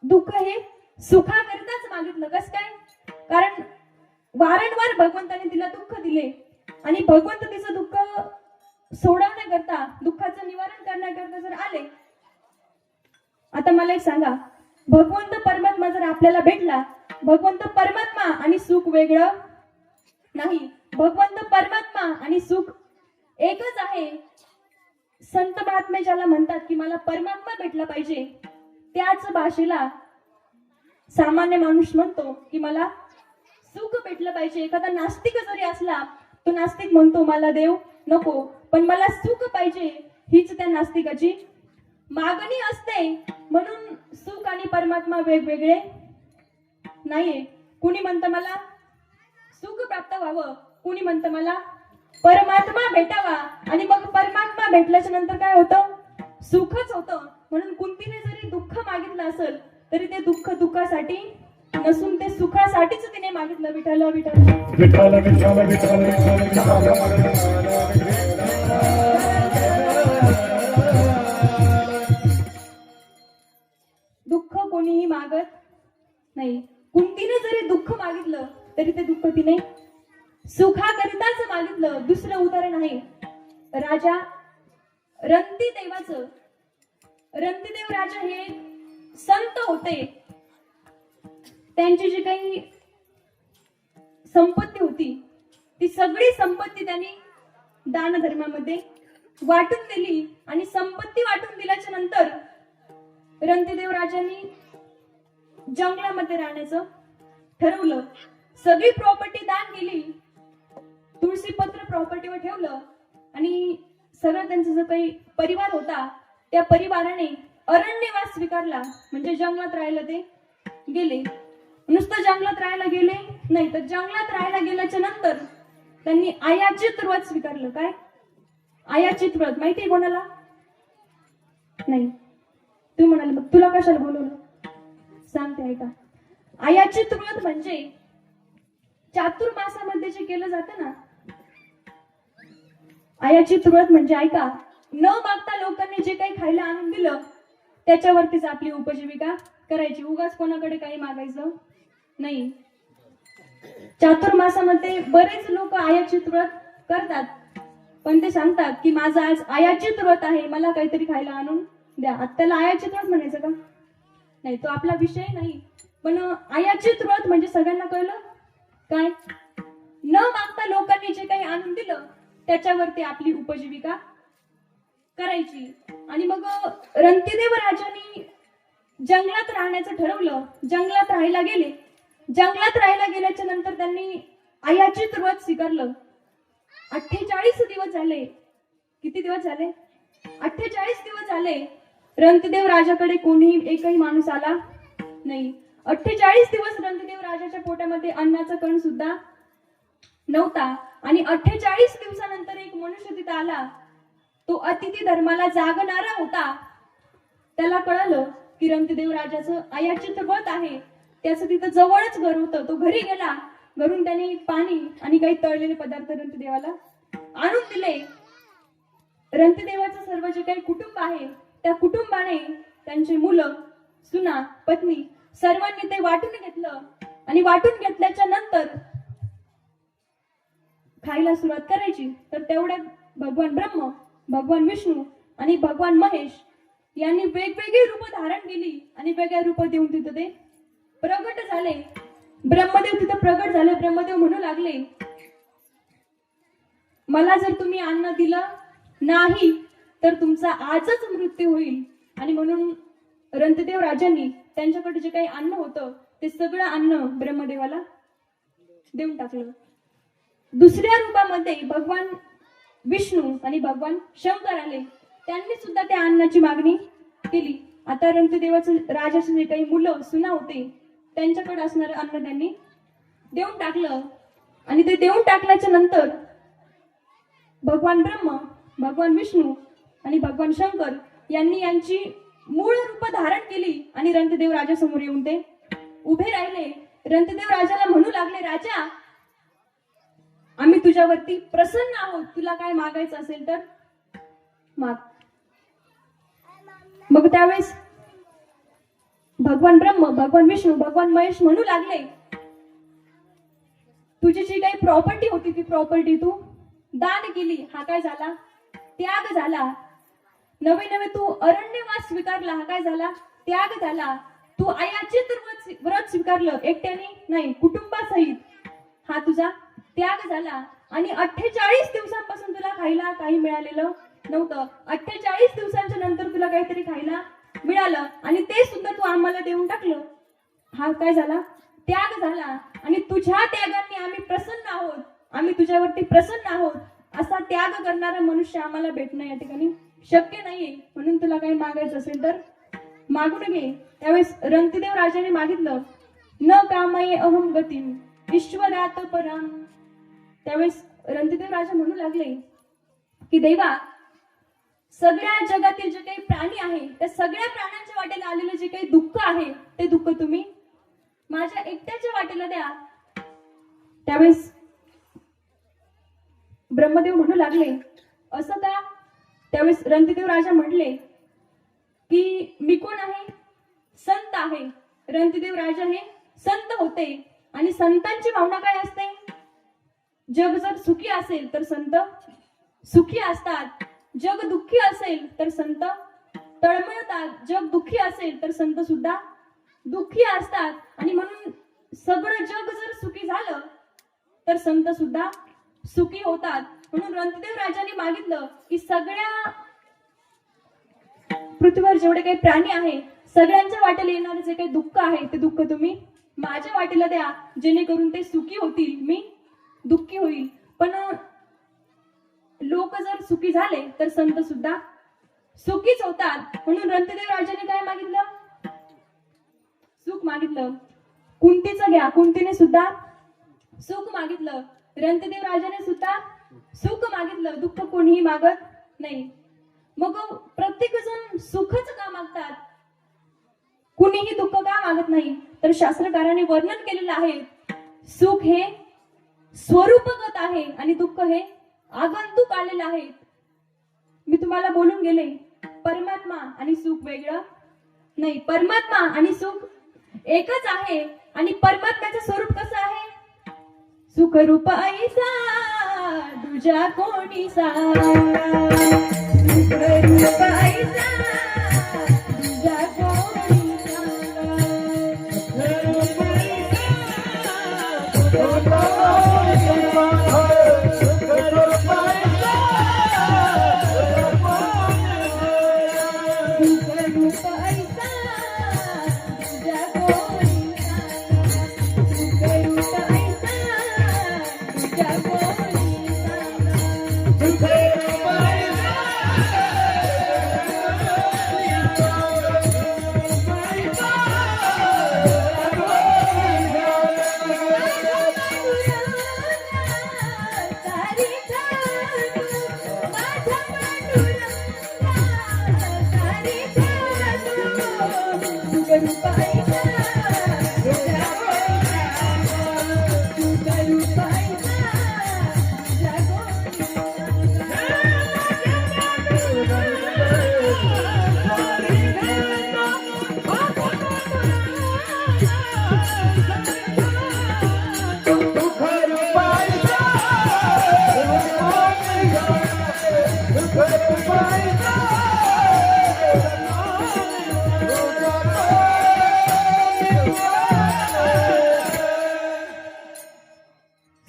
दुःख हे सुखाकरताच मागितलं. कसं काय? कारण वारंवार भगवंताने तिला दुःख दिले आणि भगवंत तिचं दुःख सोडवण्याकरता, दुःखाचं निवारण करण्याकरता जर आले. आता मला एक सांगा, भगवंत परमात्मा जर आपल्याला भेटला, भगवंत परमात्मा आणि सुख वेगळं नाही. भगवंत परमात्मा आणि सुख एकच आहे. संत महात्मे ज्याला म्हणतात की मला परमात्मा भेटला पाहिजे, त्याच भाषेला सामान्य माणूस म्हणतो की मला सुख भेटलं पाहिजे. एखादा नास्तिक जरी असला तो नास्तिक म्हणतो मला देव नको, पण मला सुख पाहिजे, हीच त्या नास्तिकाची मागणी असते. म्हणून सुख आणि परमात्मा वेगवेगळे नाहीये. कुणी म्हणतं मला सुख प्राप्त व्हावं, कुणी म्हणतं मला परमात्मा भेटावा, आणि मग परमात्मा भेटल्याच्या नंतर काय होतं, सुखच होतं. म्हणून कुंतीने जरी दुःख मागितलं असेल तरी ते दुःख दुःखासाठी नसून ते सुखासाठीच तिने मागितलं. विठ्ठल विठ्ठल विठ्ठल विठ्ठल विठ्ठल दुःख कोणीही मागत नाही. कुंतीने जरी दुःख मागितलं तरी ते दुःख तिने सुखाकरिताच मागितलं, दुसरं उदाहरण आहे राजा रंतीदेवाचं. रंतीदेव राजा हे संत होते. त्यांची जी काही संपत्ती होती ती सगळी संपत्ती त्यांनी दान धर्मामध्ये वाटून दिली. आणि संपत्ती वाटून दिल्याच्या नंतर रंतीदेव राजांनी जंगलामध्ये राहण्याचं ठरवलं. सगळी प्रॉपर्टी दान केली, तुळशीपत्र प्रॉपर्टीवर ठेवलं, आणि सगळं त्यांचा जो काही परिवार होता त्या परिवाराने अरण्यवास स्वीकारला. म्हणजे जंगलात राहायला ते गेले. नुसतं जंगलात राहायला गेले नाही, तर जंगलात राहायला गेल्याच्या नंतर त्यांनी आयाचित व्रत स्वीकारलं. काय आयाचित व्रत माहितीये कोणाला? नाही. तू म्हणाल मग तुला कशाला बोलवलं, सांगते ऐका. आयाचित व्रत म्हणजे चातुर्मासामध्ये जे केलं जातं ना, आयाचित व्रत म्हणजे ऐका, न मागता लोकांनी जे काही खायला आणून दिलं त्याच्यावरतीच आपली उपजीविका करायची. उगाच कोणाकडे काही मागायचं नाही. चातुर्मासामध्ये बरेच लोक आयाचित व्रत करतात, पण ते सांगतात की माझं आज आयाचित व्रत आहे, मला काहीतरी खायला आणून द्या. आता त्याला आयाचित व्रत म्हणायचं का? नाही, तो आपला विषय नाही. पण आयाचित व्रत म्हणजे सगळ्यांना कळलं काय, न मागता लोकांनी जे काही आणून दिलं त्याच्यावरती आपली उपजीविका करायची. आणि मग रंतीदेव राजांनी जंगलात राहण्याचं ठरवलं. जंगलात राहायला गेले. जंगलात राहायला गेल्याच्या नंतर त्यांनी आयाचित व्रत स्वीकारलं. 48 दिवस झाले. किती दिवस झाले? 48 दिवस झाले. रंतीदेव राजाकडे कोणीही एकही माणूस आला नाही. 48 दिवस रंतीदेव राजाच्या पोटामध्ये अन्नाचा कण सुद्धा नव्हता. आणि 48 दिवसानंतर एक मनुष्य तिथं आला. तो अतिथी धर्माला जागणारा होता. त्याला कळालं की रंतीदेव राजाचं आयाचित व्रत आहे. त्याचं तिथं जवळच घर होतं. तो घरी गेला. घरून त्याने पाणी आणि काही तळलेले पदार्थ रंतीदेवाला आणून दिले. रंतीदेवाचं सर्व जे काही कुटुंब आहे त्या कुटुंबाने त्यांची मुलं, सुना, पत्नी सर्वांनी ते वाटून घेतलं. आणि वाटून घेतल्याच्या नंतर खायला सुरुवात करायची. तर तेवढ्यात भगवान ब्रह्म, भगवान विष्णू आणि भगवान महेश यांनी वेगवेगळी रूप धारण केली आणि वेगळ्या रूप देऊन तिथं ते प्रगट झाले. ब्रह्मदेव तिथं प्रगट झाले. ब्रह्मदेव म्हणू लागले, मला जर तुम्ही अन्न दिलं नाही तर तुमचा आजच मृत्यू होईल. आणि म्हणून रंतीदेव राजांनी त्यांच्याकडे जे काही अन्न होतं ते सगळं अन्न ब्रह्मदेवाला देऊन टाकलं. दुसऱ्या रूपामध्ये भगवान विष्णू आणि भगवान शंकर आले. त्यांनी सुद्धा त्या अन्नाची मागणी केली. आता रंतीदेवाचं राजाचे जे काही मुलं, सुना होते त्यांच्याकडे असणारं अन्न त्यांनी देऊन टाकलं. आणि ते देऊन टाकल्याच्या नंतर भगवान ब्रह्म, भगवान विष्णू आणि भगवान शंकर यांनी यांची मूळ रूप धारण केली आणि रंतीदेव राजासमोर येऊन ते उभे राहिले. रंतीदेव राजाला म्हणू लागले, राजा आम्ही तुझ्यावरती प्रसन्न आहोत. तुला काय मागायचं असेल तर माग. मग त्यावेळेस भगवान ब्रह्म, भगवान विष्णू, भगवान महेश म्हणू लागले, तुझी जी काही प्रॉपर्टी होती ती प्रॉपर्टी तू दान केली. हा काय झाला? त्याग झाला. नवे नवे तू अरण्यवास स्वीकारला. हा काय झाला? त्याग झाला. तू आयाचित व्रत स्वीकारलं, एकट्याने नाही कुटुंबासहित. हा तुझा त्याग झाला. आणि 48 दिवसांपासून तुला खायला काही मिळालेलं नव्हतं. 48 दिवसांच्या नंतर तुला काहीतरी खायला मिळालं आणि ते सुद्धा तू आम्हाला देऊन टाकलं. हा काय झाला? त्याग झाला. आणि तुझ्या त्यागाने आम्ही प्रसन्न आहोत आम्ही तुझ्यावरती प्रसन्न आहोत असा त्याग करणारा मनुष्य आम्हाला भेटणं या ठिकाणी शक्य नाहीये. म्हणून तुला काही मागायचं असेल तर मागून घे. त्यावेळेस रणतिदेव राजाने मागितलं, न कामये अहम गतीम ईश्वरात पराम. त्यावेळेस रणतिदेव राजा म्हणू लागले की देवा, सगळ्या जगातील जे काही प्राणी आहे त्या सगळ्या प्राण्यांच्या वाटेला आलेलं जे काही दुःख आहे ते दुःख तुम्ही माझ्या एकट्याच्या वाटेला द्या. त्यावेळेस ब्रह्मदेव म्हणू लागले, असं का? त्यावेळेस रणतिदेव राजा म्हणले की मी कोण आहे? संत आहे. रणतिदेव राजा हे संत होते आणि संतांची भावना काय असते? जग जर सुखी असेल तर संत सुखी असतात, जग दुःखी असेल तर संत तळमळतात, जग दुःखी असेल तर संत सुद्धा दुःखी असतात. आणि म्हणून सगळं जग जर सुखी झालं तर संत सुद्धा सुखी होतात. म्हणून रणतिदेव राजाने मागितलं की सगळ्या पृथ्वीवर जेवढे काही प्राणी आहे सगळ्यांच्या वाटेला येणारे जे काही दुःख आहे ते दुःख तुम्ही माझ्या वाटेला द्या, जेणेकरून ते सुखी होतील, मी दुःखी होईल. पण लोक जर सुखी झाले तर संत सुद्धा सुखीच होतात. म्हणून रणतिदेव राजाने काय मागितलं? सुख मागितलं. कुंतीचं घ्या, कुंतीने सुद्धा सुख मागितलं. रणतिदेव राजाने सुद्धा सुख मागितलं. दुःख कोणीही मागत नाही. मग प्रत्येक जण सुखच का मागतात, कुणीही दुःख का मागत नाही? तर शास्त्रकारांनी वर्णन केलेलं आहे, सुख हे स्वरूपगत आहे आणि दुःख हे आगंतुक आलेलं आहे. मी तुम्हाला बोलून गेले, परमात्मा आणि सुख वेगळं नाही. परमात्मा आणि सुख एकच आहे. आणि परमात्म्याचं स्वरूप कसं आहे? सुख रूप ऐसा तुझ्या कोणी सांगा, सुख रूप ऐसा तुझ्या कोणी सांगा.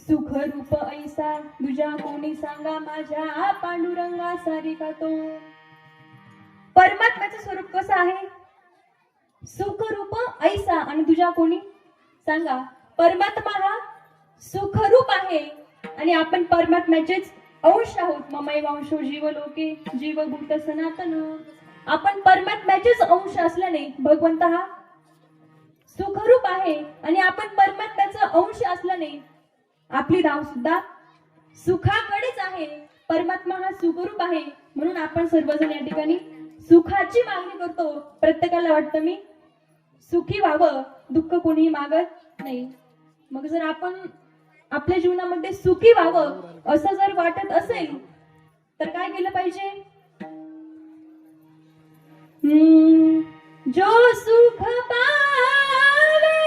सुख रूप ऐसा तुझ्या कोणी सांगा, माझ्या पांडुरंगा सारिका तो. परमात्म्याचं स्वरूप कसं आहे? सुख रूप ऐसा आणि तुझ्या कोणी सांगा. परमात्मा हा सुखरूप आहे आणि आपण परमात्म्याचेच अंश आहोत. ममैवांशो जीवलोके जीवभूत सनातन. आपण परमात्म्याचेच अंश असल्याने भगवंत हा सुखरूप आहे आणि आपण परमात्म्याचा अंश असल्याने आपली धाव सुद्धा सुखाकडेच आहे. परमात्मा हा सुखरूप आहे म्हणून आपण सर्वजण या ठिकाणी सुखाची मागणी करतो. प्रत्येकाला वाटतं मी सुखी व्हावं, दुःख कोणीही मागत नाही. मग जर आपण आपल्या जीवनामध्ये सुखी व्हावं असं जर वाटत असेल तर काय केलं पाहिजे? जो सुख पावे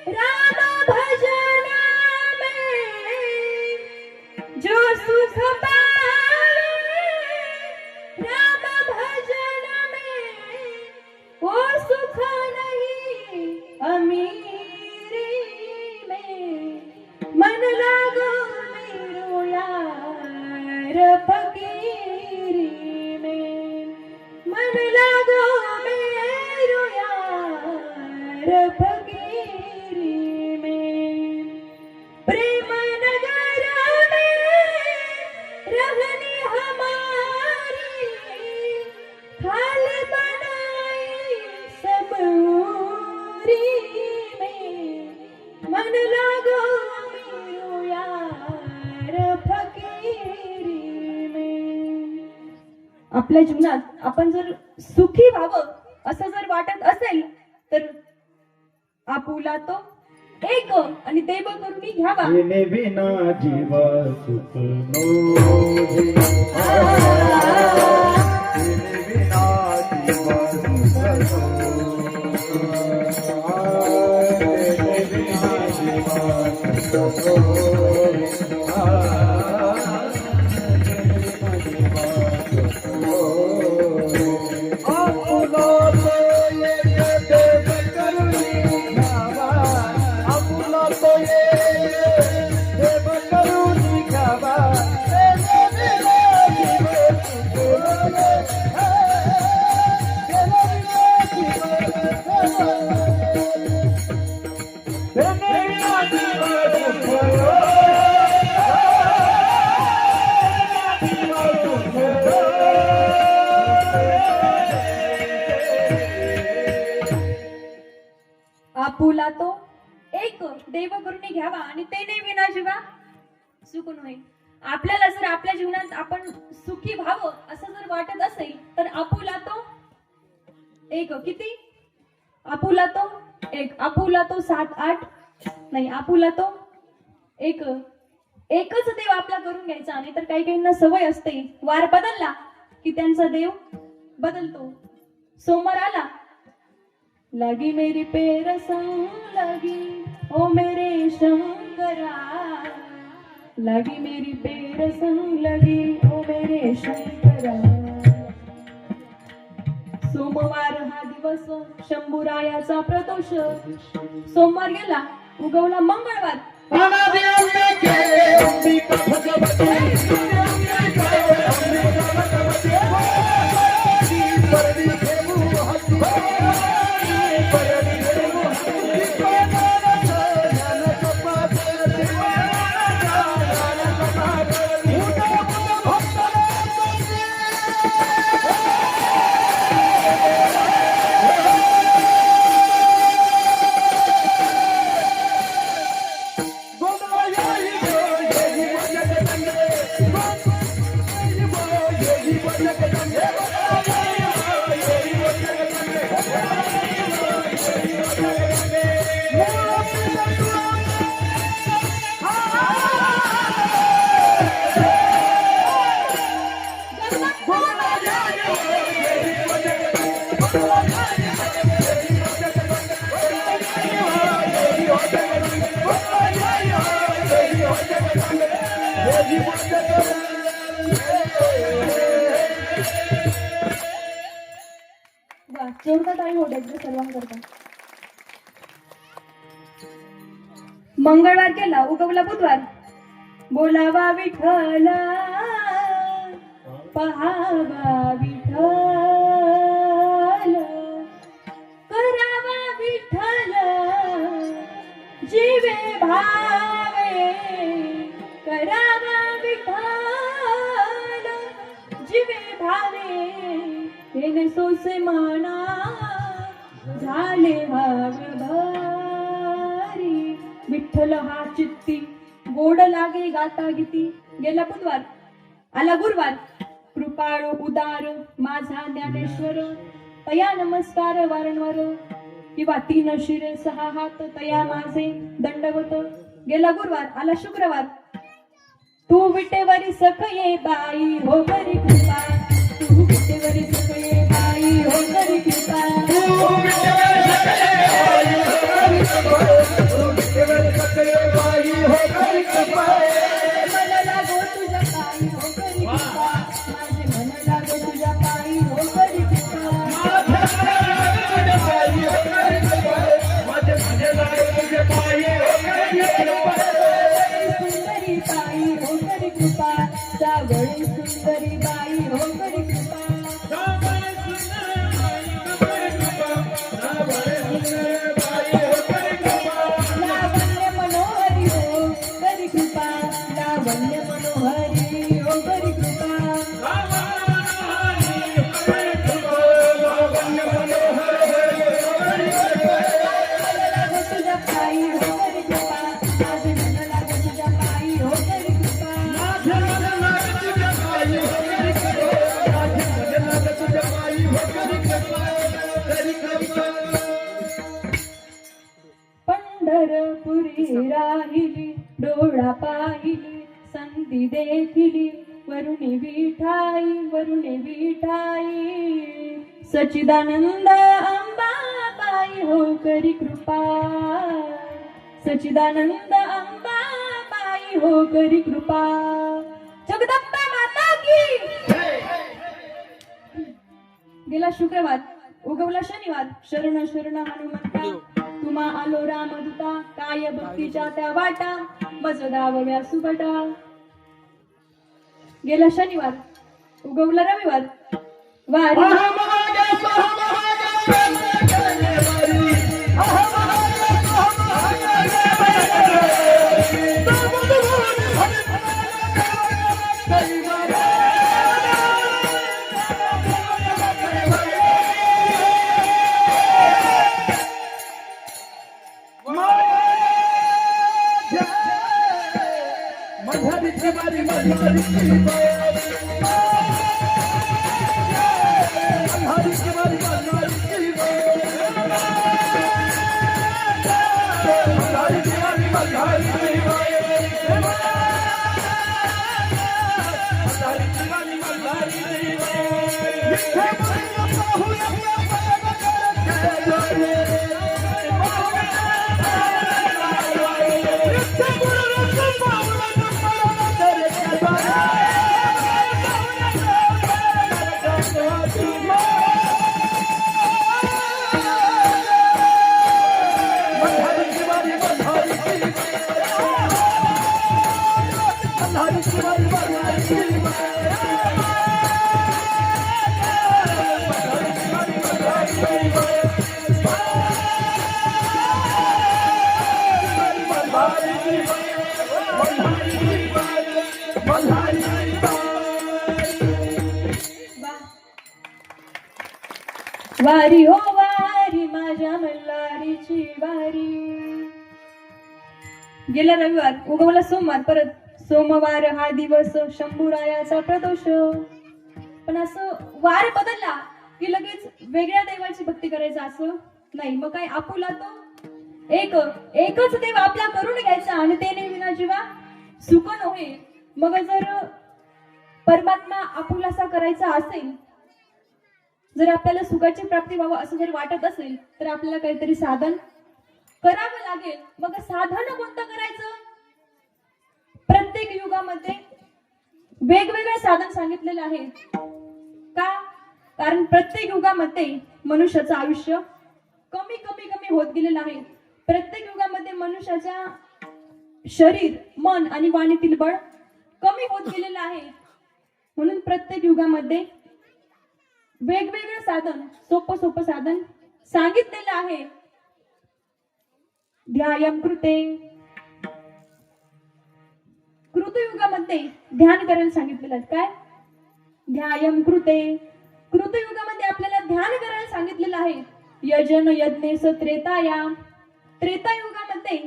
राम भजन में, जो सुख पावे राम भजन में, वो सुख नहीं अमीरी में. मन लागो मेरो यार फकीरी में, मन लागो मेरो यार फकीरी में. प्रेम नगर में मन लागो मेरो यार फकीरी में. आपल्या जीवनात आपण जर सुखी व्हावं असं जर वाटत असेल तर आपुला तो एक आणि देव करून घ्यावा. येणे विना जीव सुख नोहे. येणे विना जीव सुख नोहे. येणे विना जीव सुख नोहे. आपुला तो एक देव करून घ्यावा आणि ते नाही विना जीवा सुख नये. आपल्याला जर आपल्या जीवनात आपण सुखी व्हावं असं जर वाटत असेल तर आपुला तो एक. किती? आपुला तो एक. आपुला तो 7-8 नाही, आपुला तो एक. एकच देव आपला करून घ्यायचा. नाही तर काही काहींना सवय असते वार बदलला की त्यांचा देव बदलतो. सोमवार आला लगी मेरी पैर संग लगी ओ मेरे शंकरा. लगी मेरी पैर संग लगी ओ मेरे शंकरा. सोमवार हा दिवस शंभूरायाचा प्रदोष. सोमवार गेला उगवला मंगळवार. जोरदार टाळी होऊ द्या सर्वांकरता. मंगळवार केला उगवला बुधवार. बोलावा विठ्ठल पहावा विठ्ठल करावा विठ्ठल जीवे भावे. करावा विठ्ठल जीवे भावे. हेने सोसे म्हणा झाले हवे भरी. विठ्ठल हा चित्ती गोड लागे गाता गीती. गेला बुधवार आला गुरुवार. कृपाळू उदार माझा ज्ञानेश्वर. तया नमस्कार वारंवार. किंवा 3 शिरे 6 हात तया माझे दंडवत. गेला गुरुवार आला शुक्रवार. तू विटेवरी सखये बाई हो करी कृपा. तू विटेवरी सखये बाई हो करी कृपा. मन लागो तुझ्या पायी हो करी कृपा. माझे मन लागो तुझ्या पायी हो करी सुंदरी बाई हो करी कृपा. सावळी सुंदरी बाई हो करी कृपा. पंढरपुरी राहिली डोळा पाहिली संधी देखिली वरुणी विठाई सच्चिदानंद अंबाबाई हो करी कृपा सच्चिदानंद अंबाबाई हो करी कृपा जगदंबा माता की गेला शुक्रवार उगवला शनिवार शरण शरण हनुमंता तुम्हा आलो रामदूता काय भक्तीच्या त्या वाटा मज गावव्या सुबटा गेला शनिवार उगवला रविवार वारी वारी हो वारी माझ्या मल्हारीची वारी गेला रविवार उगवला सोमवार परत सोमवार हा दिवस शंभूरायाचा प्रदोष पण असं वार बदलला की लगेच वेगळ्या देवाची भक्ती करायचं असं नाही मग काय आपुला तो एकच देव आपला करून घ्यायचा आणि ते नेविना जीवा सुख नव्हे मग जर परमात्मा आपुलासा करायचा असेल जर आपल्याला सुखाची प्राप्ती व्हावं असं जर वाटत असेल तर आपल्याला काहीतरी साधन करावं लागेल मग साधन कोणतं करायचं प्रत्येक युगामध्ये वेगवेगळे साधन सांगितलेले आहे का कारण प्रत्येक युगामध्ये मनुष्याचं आयुष्य कमी कमी कमी होत गेलेलं आहे प्रत्येक युगामध्ये मनुष्याच्या शरीर मन आणि वाणीतील बळ कमी होत गेलेलं आहे म्हणून प्रत्येक युगामध्ये वेगवेगळे साधन सोपं साधन सांगितलेलं आहे ध्यायम कृते कृतयुगामध्ये ध्यान करायला सांगितलेलं आहे काय ध्यायम कृतयुगामध्ये आपल्याला ध्यान करायला सांगितलेलं आहे यजन यज्ञेस त्रेतायुगामध्ये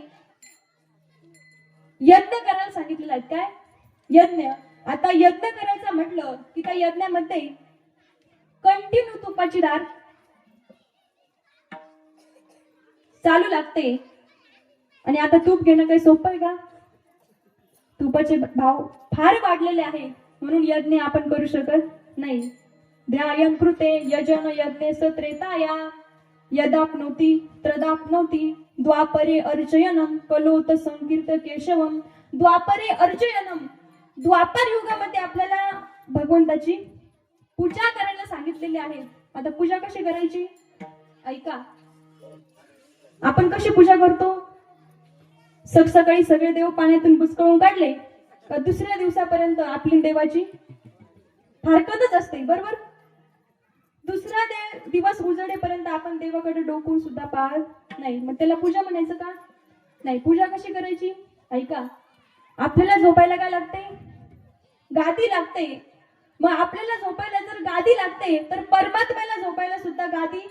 यज्ञ करायला सांगितलेलं आहे काय यज्ञ आता यज्ञ करायचं म्हटलं की त्या यज्ञामध्ये कंटिन्यू तुपाची धार चालू लागते आणि आता तूप घेणं काही सोपं आहे का तुपाचे भाव फार वाढलेले आहे म्हणून यज्ञ आपण करू शकत नाही ध्यायम कृते यजन यज्ञेस त्रेताया यदाप्नोति त्रदाप्नोति द्वापरे अर्चयनम कलोत संकीर्त केशवम द्वापरे अर्चयनम द्वापर युगामध्ये आपल्याला भगवंताची पूजा करायला सांगितलेली आहे आता पूजा कशी करायची ऐका आपण कशी पूजा करतो सकाळी सगळे देव पाण्यातून बुचकळून काढले का दुसऱ्या दिवसापर्यंत आपली देवाची फारकतच असते बरोबर दुसरा दिवस उजडेपर्यंत आपण देवाकडे डोकून सुद्धा पाहत नाही मग त्याला पूजा म्हणायचं का नाही पूजा कशी करायची ऐका आपल्याला झोपायला काय लागते गादी लागते मग आपल्याला झोपायला जर गादी लागते तर परमात्म्याला झोपायला सुद्धा गादी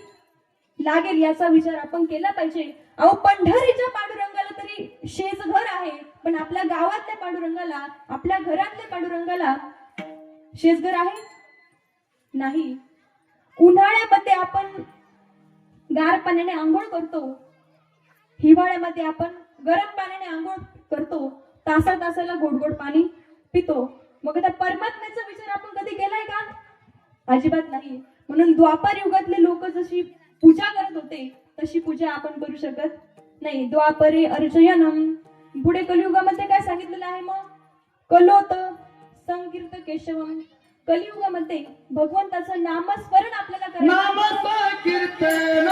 लागेल याचा विचार आपण केला पाहिजे अहो पंढरीच्या पांडुरंगाला तरी शेज घर आहे पण आपल्या गावातल्या पांडुरंगाला आपल्या घरातल्या पांडुरंगाला शेजघर आहे नाही उन्हाळ्यामध्ये आपण गार पाण्याने आंघोळ करतो हिवाळ्यामध्ये आपण गरम पाण्याने आंघोळ करतो, तासा तासाला गोड गोड पाणी पितो. मग त्या परमात्म्याचा विचार आपण कधी केलाय का? अजिबात नाही. म्हणून द्वापार युगातले लोक जशी पूजा करत होते तशी पूजा आपण करू शकत नाही. द्वापरे अर्चयनम. पुढे कलियुगामध्ये काय सांगितलेलं आहे मग? कलोत संकीर्त केशवम. कलियुगामध्ये भगवंताचं नामस्मरण आपल्याला करायचं. नाम कीर्तन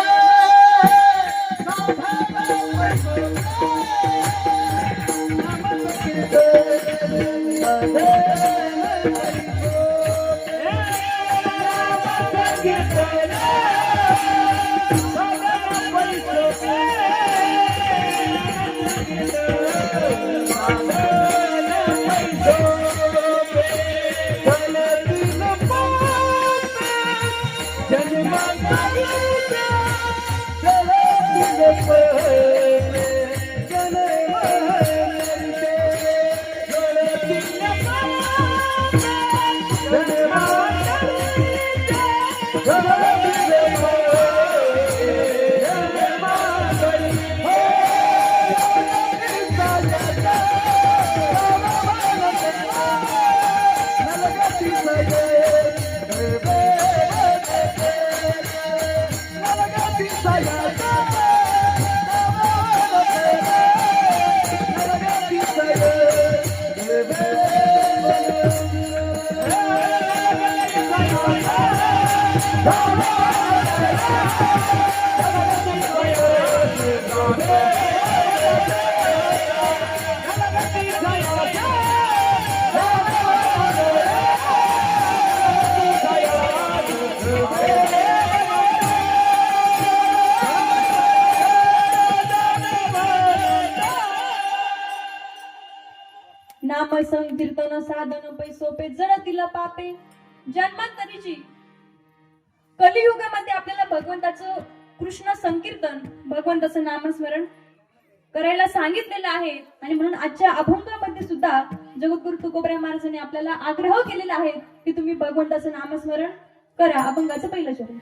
नाम संकीर्तन साधन पैसोपे जडतील पापे. जन्मांतरीची कलियुगामध्ये आपल्याला भगवंताचं कृष्ण संकीर्तन, भगवंताचं नामस्मरण करायला सांगितलेलं आहे. आणि म्हणून आजच्या अभंगामध्ये सुद्धा जगद्गुरु तुकोबराय महाराजांनी आपल्याला आग्रह केलेला आहे की तुम्ही भगवंताचं नामस्मरण करा. अभंगाचं पहिलं चरण.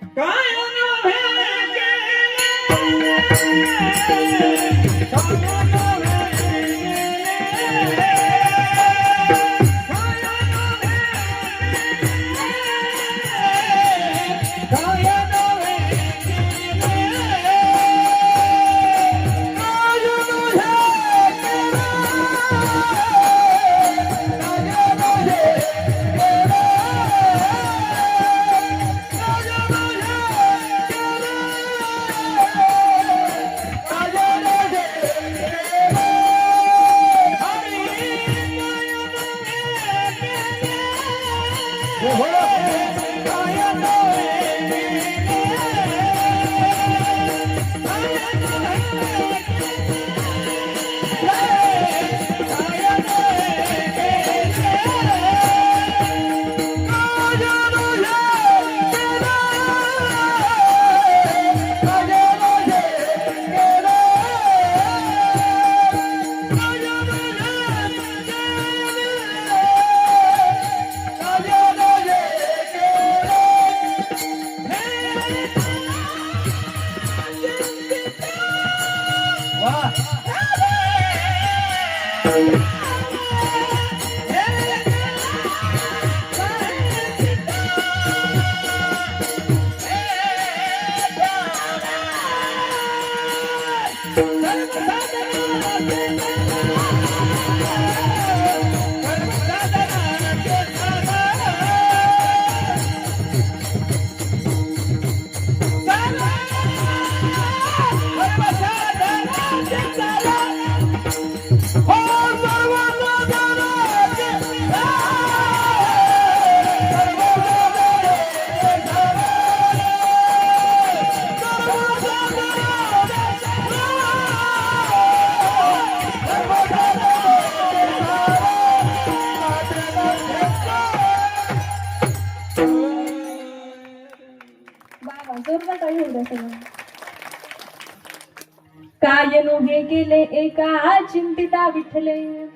काय नोहे गेले एका चिंतिता विठ्ठले.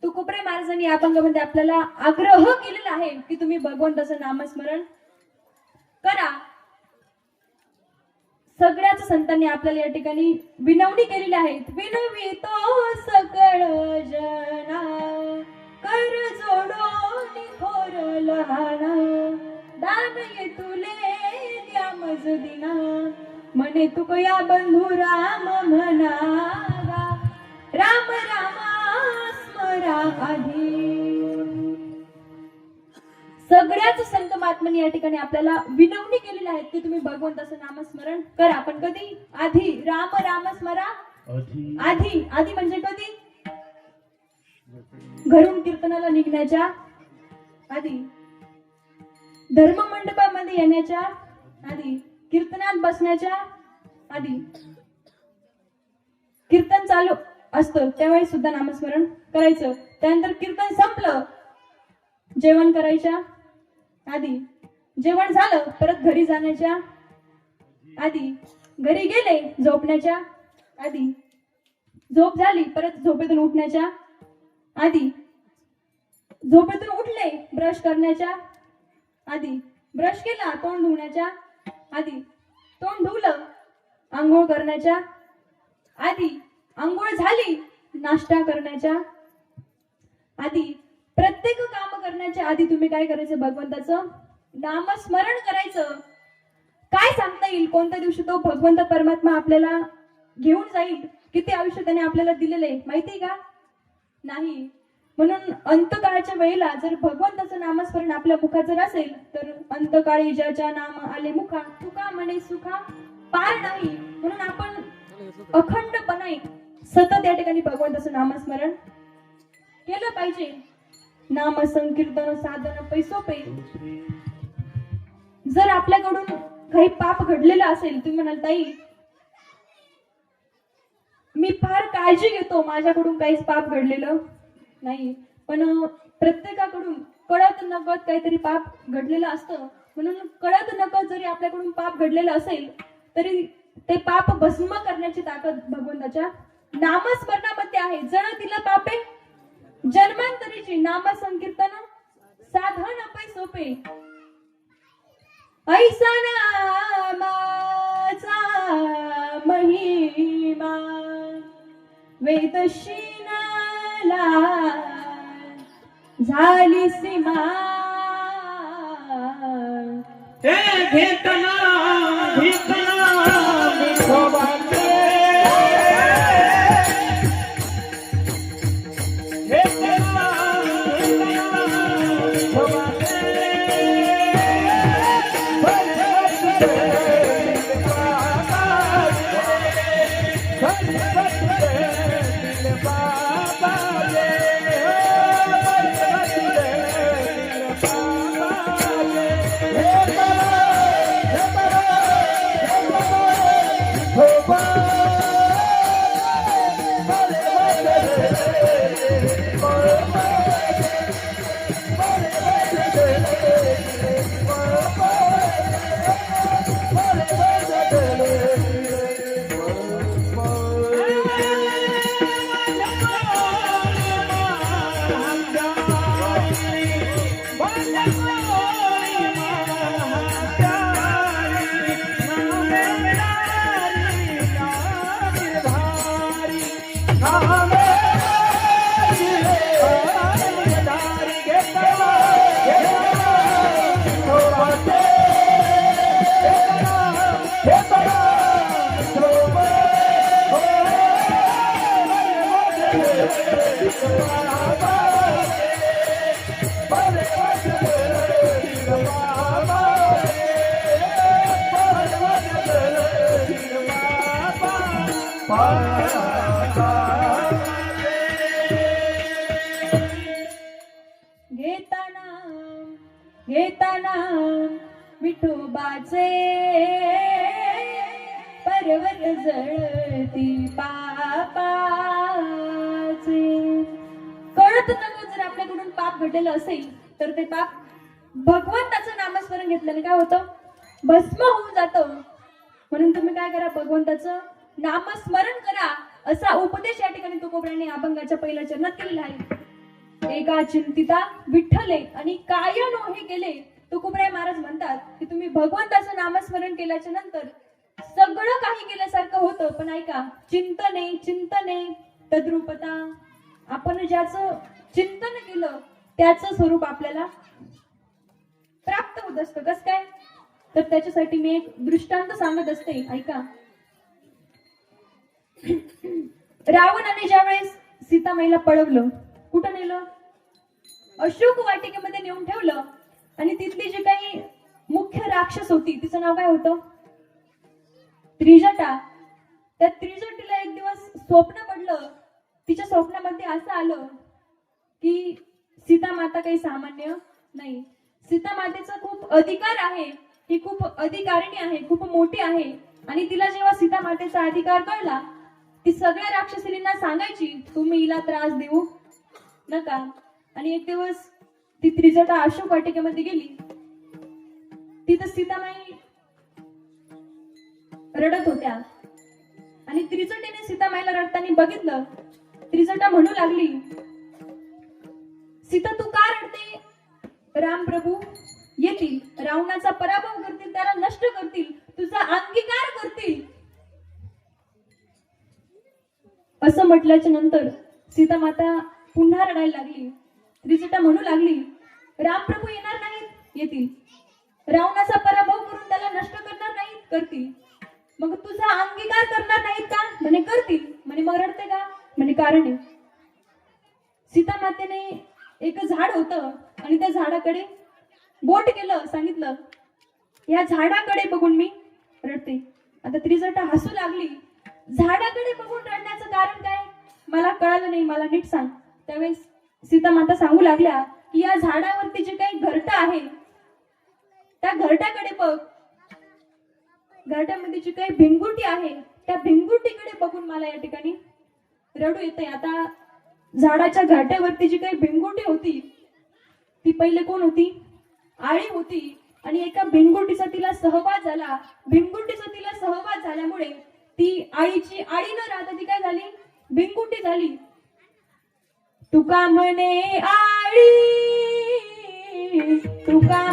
तुकोबराय महाराजांनी या अभंगामध्ये आपल्याला आग्रह केलेला आहे की तुम्ही भगवंताचं नामस्मरण करा. सगळ्याच संतांनी आपल्याला या ठिकाणी विनवणी केलेली आहेत. विनवितो सकळ जना कर जोडोनी थोर लहाना दान ये तुले द्या मजदिना म्हणे तुकया बंधू राम म्हणावा राम रामा स्मरा आधी. सगळ्याच संत महात्मांनी या ठिकाणी आपल्याला विनवणी केलेली आहे की तुम्ही भगवंताचं नामस्मरण करा. पण कधी? आधी. राम राम स्मरा आधी. आधी म्हणजे कधी? घरून कीर्तनाला निघण्याच्या आधी, धर्म मंडपामध्ये येण्याच्या आधी, कीर्तनात बसण्याच्या आधी. कीर्तन चालू असतं त्यावेळी सुद्धा नामस्मरण करायचं. त्यानंतर कीर्तन संपलं, जेवण करायच्या आधी, जेवण झालं परत घरी जाण्याच्या आधी, घरी गेले झोपण्याच्या आधी, झोप झाली परत झोपेतून उठण्याच्या आधी, झोपेतून उठले ब्रश करण्याच्या आधी, ब्रश केला तोंड धुण्याच्या आधी, तोंड धुवलं आंघोळ करण्याच्या आधी, आंघोळ झाली नाश्ता करण्याच्या आधी, प्रत्येक काम करण्याच्या आधी तुम्ही काय करायचं? भगवंताचं नामस्मरण करायचं. काय सांगता येईल कोणत्या दिवशी तो भगवंत परमात्मा आपल्याला घेऊन जाईल? किती आयुष्य त्याने आपल्याला दिलेले माहितीये का? नाही. म्हणून अंतकाळच्या वेळेला जर भगवंताचं नामस्मरण आपल्या मुखात जर असेल तर अंतकाळी ज्याच्या नाम आले मुखा तुका म्हणे सुखा पार नाही. म्हणून आपण अखंडपणे सतत या ठिकाणी भगवंताचं नामस्मरण केलं पाहिजे. नाम संकीर्तन साधन पैसोपे. जर आपल्याकडून काही पाप घडलेलं असेल, तुम्ही म्हणाल ताई मी फार काळजी घेतो माझ्याकडून काहीच पाप घडलेलं नाही, पण प्रत्येकाकडून कळत नकळत काहीतरी पाप घडलेलं असतं. म्हणून कळत नकळत जरी आपल्याकडून पाप घडलेलं असेल तरी ते पाप भस्म करण्याची ताकद भगवंताच्या नामस्मरणामध्ये आहे. जण तिला पापे जन्मांतरीची नाम संकीर्तन साधन पैसोपे. ऐसा नामाचा महिमा वेदशीनाला झाली सीमा. हे घेतना विठोबाचे घेताना विठोबाचे पर्वत जळती पापाचे. कळत नको जर आपल्याकडून पाप घडलेलं असेल तर ते पाप भगवंताचं नामस्मरण घेतल्याने काय होतं? भस्म होऊन जातं. म्हणून तुम्ही काय करा? भगवंताचं नामस्मरण करा. असा उपदेश या ठिकाणी तुकोबराने अभंगाच्या पहिल्या चरणात केलेला आहे. एका चिंतिता विठ्ठले आणि काय नोहे केले. तुकोबराय महाराज म्हणतात की तुम्ही भगवंताचं नामस्मरण केल्याच्या नंतर सगळं काही केल्यासारखं होतं, पण ऐका, चिंतने चिंतने तद्रूपता. आपण ज्याचं चिंतन केलं त्याचं स्वरूप आपल्याला प्राप्त होत असतं. कसं काय? तर त्याच्यासाठी मी एक दृष्टांत सांगत असते, ऐका. रावणाने ज्यावेळेस सीतामाईला पळवलं, कुठं नेलं? अशोक वाटिकेमध्ये नेऊन ठेवलं. आणि तिथली जी काही मुख्य राक्षस होती, तिचं नाव काय होतं? त्रिजटा. त्या त्रिजटीला एक दिवस स्वप्न पडलं. तिच्या स्वप्नामध्ये असं आलं की सीता माता काही सामान्य नाही. सीता मातेचा खूप अधिकार आहे, ती खूप अधिकारिणी आहे, खूप मोठी आहे. आणि तिला जेव्हा सीता मातेचा अधिकार कळला, ती सगळ्या राक्षसींना सांगायची, तुम्ही हिला त्रास देऊ नका. आणि एक दिवस ती त्रिजटा अशोक वाटिकेमध्ये गेली. तिथं सीतामाई रडत होत्या. आणि त्रिजटेने सीतामाईला रडताना बघितलं. त्रिजटा म्हणू लागली, सीता तू का रडते? राम प्रभू येतील, रावणाचा पराभव करतील, त्याला नष्ट करतील, तुझा अंगीकार करतील. असं म्हटल्याच्या नंतर सीता माता पुन्हा रडायला लागली. त्रिजटा म्हणू लागली, राम प्रभू येणार नाहीत? येतील. रावणाचा पराभव करून त्याला नष्ट करणार नाहीत? करतील. मग तुझा अंगीकार करणार नाहीत का? म्हणे करतील. म्हणे मग रडते का? म्हणे कारण आहे. सीता मातेने एक झाड होतं आणि त्या झाडाकडे बोट केलं, सांगितलं, या झाडाकडे बघून मी रडते. आता त्रिजटा हसू लागली. झाडाकडे बघून रडण्याचं कारण काय? मला कळालं नाही, मला नीट सांग. त्यावेळेस सीता माता सांगू लागल्या की या झाडावरती जे काही घरटं आहे, त्या घरट्याकडे बघ. घरट्यामध्ये जी काही भिंगुटी आहे, त्या भिंगुटीकडे बघून मला या ठिकाणी रडू येते. आता झाडाच्या घरट्यावरती जी काही भिंगुटी होती, ती पहिले कोण होती? आळी होती. आणि एका भिंगुटीचा तिला सहवास झाला. भिंगुटीचा तिला सहवास झाल्यामुळे ती आळीची आळी न राहता ती काय झाली? भिंगुटी झाली. तुका म्हणे आळी, तुका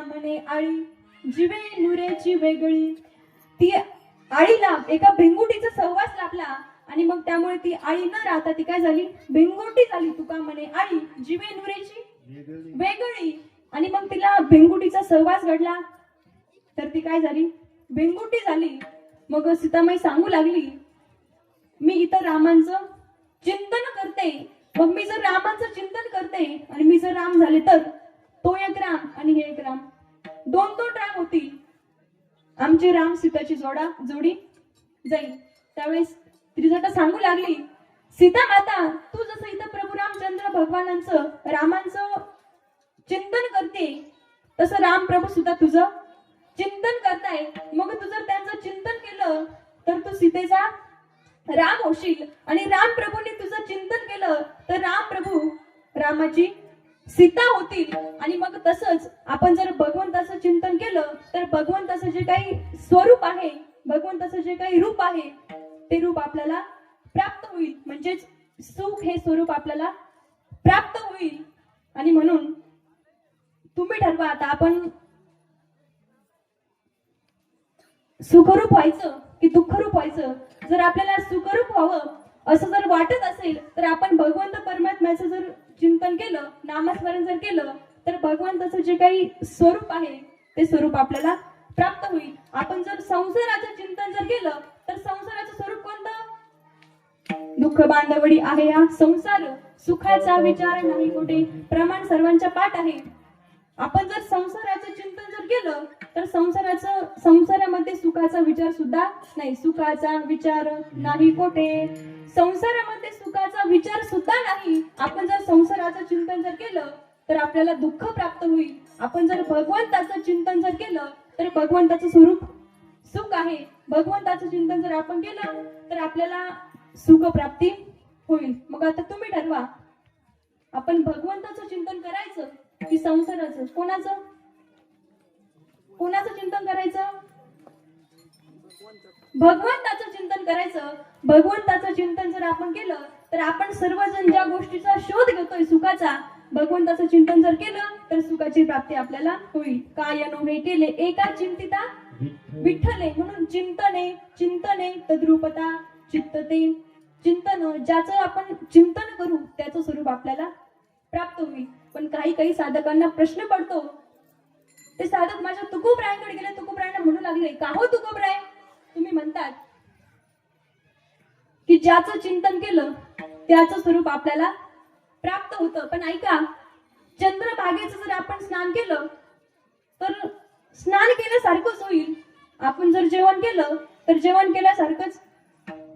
म्हणे आळी, जिवे नुरेची वेगळी. ती आळीला एका भिंगुटीचा सहवास लाभला आणि मग त्यामुळे ती आळी न राहता ती काय झाली? भिंगुटी झाली. तुका म्हणे आळी जिवे नुरेची वेगळी. आणि मग तिला भिंगुटीचा सहवास घडला तर ती काय झाली? भिंगुटी झाली. मग सीतामाई सांगू लागली, मी इथं रामांचं चिंतन करते. मग मी जर रामांचं चिंतन करते आणि मी जर राम झाले तर तो एक राम आणि हे एक राम, दोन दोन राम होतील. आमची राम सीताची जोडी जाईल. त्यावेळेस त्रिजटा सांगू लागली, सीता माता तू जसं इथं प्रभू रामचंद्र भगवानांचं रामांचं चिंतन करते तसं राम प्रभू सुद्धा तुझं चिंतन करताय. मग तू जर त्यांचं चिंतन केलं तर तू सीतेचा राम होशील आणि राम प्रभूंनी तुझं चिंतन केलं तर राम प्रभू रामाची सीता होतील. आणि मग तसंच आपण जर भगवंताचं चिंतन केलं तर भगवंताचं जे काही स्वरूप आहे, भगवंताचं जे काही रूप आहे ते रूप आपल्याला प्राप्त होईल. म्हणजेच सुख हे स्वरूप आपल्याला प्राप्त होईल. आणि म्हणून तुम्ही ठरवा. आता आपण सुखरूप व्हायचं की दुःखरूप व्हायचं, जर आपल्याला सुखरूप व्हावं असं जर वाटत असेल तर आपण भगवंत परमात्म्याचं जर चिंतन केलं, नामस्मरण जर केलं, तर भगवंताचं जे काही स्वरूप आहे ते स्वरूप आपल्याला प्राप्त होईल. आपण जर संसाराचं चिंतन जर केलं तर संसाराचं स्वरूप कोणतं? दुःख बांधवडी आहे हा संसार, सुखाचा विचार नाही कुठे, प्रमाण सर्वांच्या पाठ आहे. आपण जर संसाराचं चिंतन जर केलं तर संसारामध्ये सुखाचा विचार सुद्धा नाही, सुखाचा विचार नाही कोठे, संसारामध्ये सुखाचा विचार सुद्धा नाही. आपण जर संसाराचं चिंतन जर केलं तर आपल्याला दुःख प्राप्त होईल. आपण जर भगवंताचं चिंतन जर केलं तर भगवंताचं स्वरूप सुख आहे. भगवंताचं चिंतन जर आपण केलं तर आपल्याला सुख प्राप्ती होईल. मग आता तुम्ही ठरवा, आपण भगवंताचं चिंतन करायचं की संसाराचं? कोणाचं चिंतन करायचं? भगवंताचं चिंतन करायचं. भगवंताचं चिंतन जर आपण केलं तर आपण सर्वजण ज्या गोष्टीचा शोध घेतोय सुखाचा, भगवंताचं चिंतन जर केलं तर सुखाची प्राप्ती आपल्याला होईल. काय नव्हे केले एका चिंतिता विठ्ठले, म्हणून चिंतने तद्रूपता चित्तते. चिंतन ज्याचं आपण चिंतन करू त्याचं स्वरूप आपल्याला प्राप्त होईल. पण काही साधकांना प्रश्न पडतो, ते साधक माझ्या तुकोबरायांकडे गेले, तुकोबरायांना म्हणू लागले, का हो तुकोबराय, तुम्ही म्हणतात की ज्याचं चिंतन केलं त्याचं स्वरूप आपल्याला प्राप्त होतं. पण ऐका, चंद्रभागेचं जर आपण स्नान केलं तर स्नान केल्यासारखंच होईल. आपण जर जेवण केलं तर जेवण केल्यासारखंच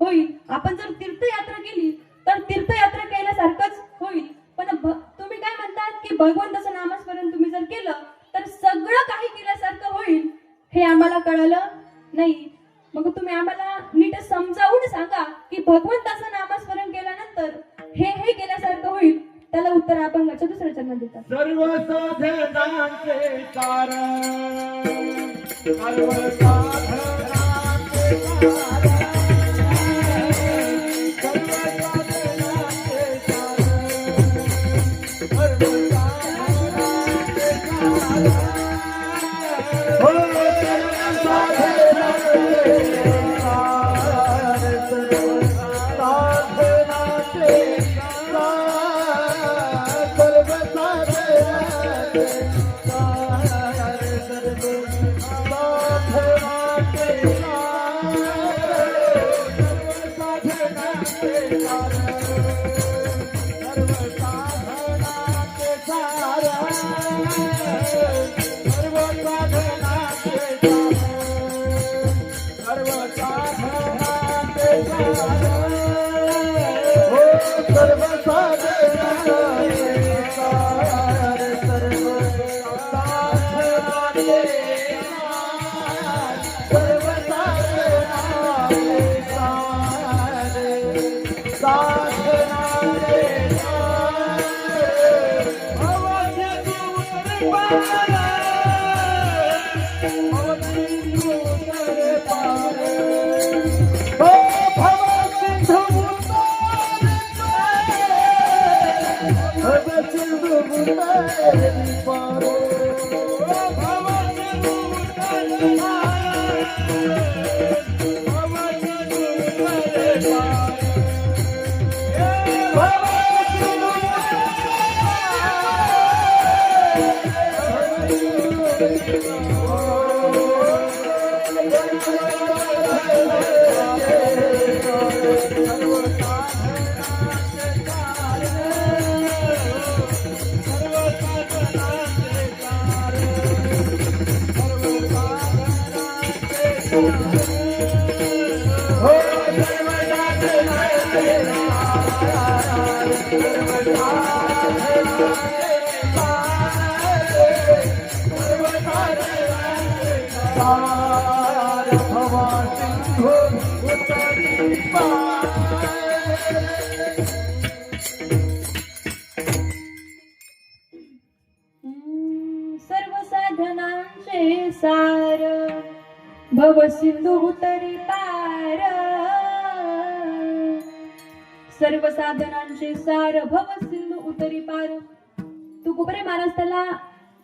होईल. आपण जर तीर्थयात्रा केली तर तीर्थयात्रा केल्यासारखंच होईल. पण तुम्ही काय म्हणतात की भगवंताचं नामस्मरण तुम्ही जर केलं तर सगळं काही केल्यासारखं होईल, हे आम्हाला कळलं नाही. मग तुम्ही आम्हाला नीट समजावून सांगा की भगवंताचं नामस्मरण केल्यानंतर हे केल्यासारखं होईल. त्याला उत्तर आपण दुसऱ्या चरणात देतात. सर्व साधनांचे कारण, सर्व साधनांचे कारण, सर्व साधनांचे सार भव सिंधू उतरी पार, सर्व साधनांचे सार भव सिंधू उतरी पार. तुकोबरे महाराज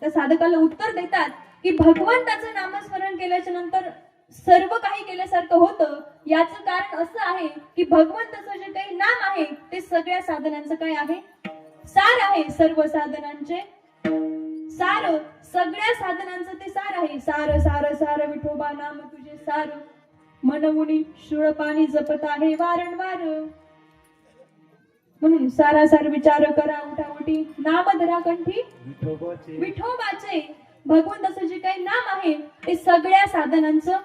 त्या साधकाला उत्तर देतात की भगवंताचं नामस्मरण केल्याच्या नंतर सर्व काही केल्यासारखं होतं. याचं कारण असं आहे की भगवंताचं जे काही नाम आहे ते सगळ्या साधनांचं काय आहे, सार आहे. सर्व साधनांचे सार, सगळ्या साधनांचं ते सार आहे. सार सार सार विठोबा नाम तुझे सार, मनमुनी शुळ पाणी जपत आहे वारंवार. म्हणून सारासार विचार करा उठाउठी, नाम धरा कंठी विठोबाचे. भगवंताचं जे काही नाम आहे ते सगळ्या साधनांचं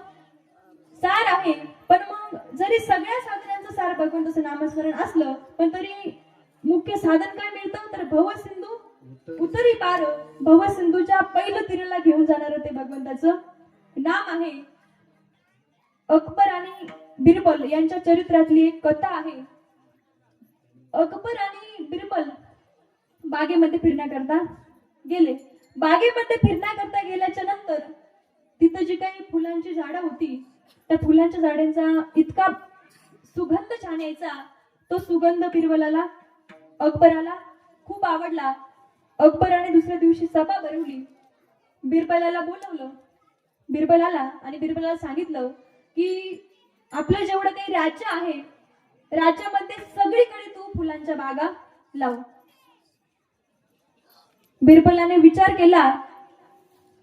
सार आहे. पण मग जरी सगळ्या साधनांचं सार भगवंताचं नामस्मरण असलं, पण तरी मुख्य साधन काय मिळतं तर भवसिंधू उतरी पार. भवसिंधूच्या पहिलं तीराला घेऊन जाणार ते भगवंताचं नाम आहे. अकबर आणि बिरबल यांच्या चरित्रातली एक कथा आहे. अकबर आणि बिरबल बागेमध्ये फिरण्याकरता गेले. बागेमध्ये फिरण्याकरता गेल्याच्या नंतर तिथं जी काही फुलांची झाडं होती त्या फुलांच्या झाडांचा इतका सुगंध छान यायचा. तो सुगंध बिरबलाला अकबराला खूप आवडला. अकबराने दुसऱ्या दिवशी सभा भरवली. बिरबलाला बोलवलं. बिरबलाला आणि बिरबलाला सांगितलं की आपलं जेवढं काही राज्य आहे, राज्यामध्ये सगळीकडे तू फुलांच्या बागा लाव. बिरबलाने विचार केला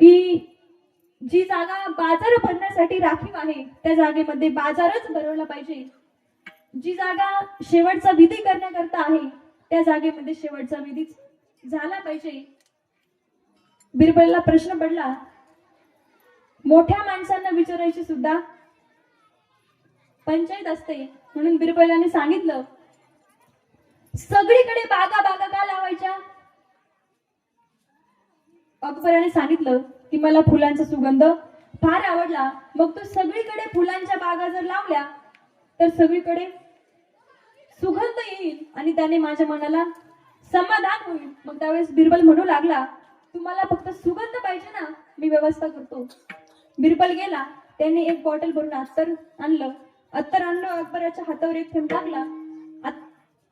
की जी जागा बाजार भरण्यासाठी राखीव आहे त्या जागेमध्ये बाजारच भरवला पाहिजे. जी जागा शेवटचा विधी करण्याकरता आहे त्या जागेमध्ये शेवटचा विधी झाला पाहिजे. बिरबलाला प्रश्न पडला. मोठ्या माणसांना विचारायची सुद्धा पंचायत असते. म्हणून बिरबलाने सांगितलं सगळीकडे बागा बागा का लावायच्या. अकबराने सांगितलं की मला फुलांचा सुगंध फार आवडला. मग तो सगळीकडे फुलांच्या बागा जर लावल्या तर सगळीकडे सुगंध येईल आणि त्याने माझ्या मनाला समाधान होईल. मग त्यावेळेस बिरबल म्हणू लागला तुम्हाला फक्त सुगंध पाहिजे ना, मी व्यवस्था करतो. बिरबल गेला. त्याने एक बॉटल भरून अत्तर आणलं. अत्तर आणलं. अकबराच्या हातावर एक थेंब टाकला.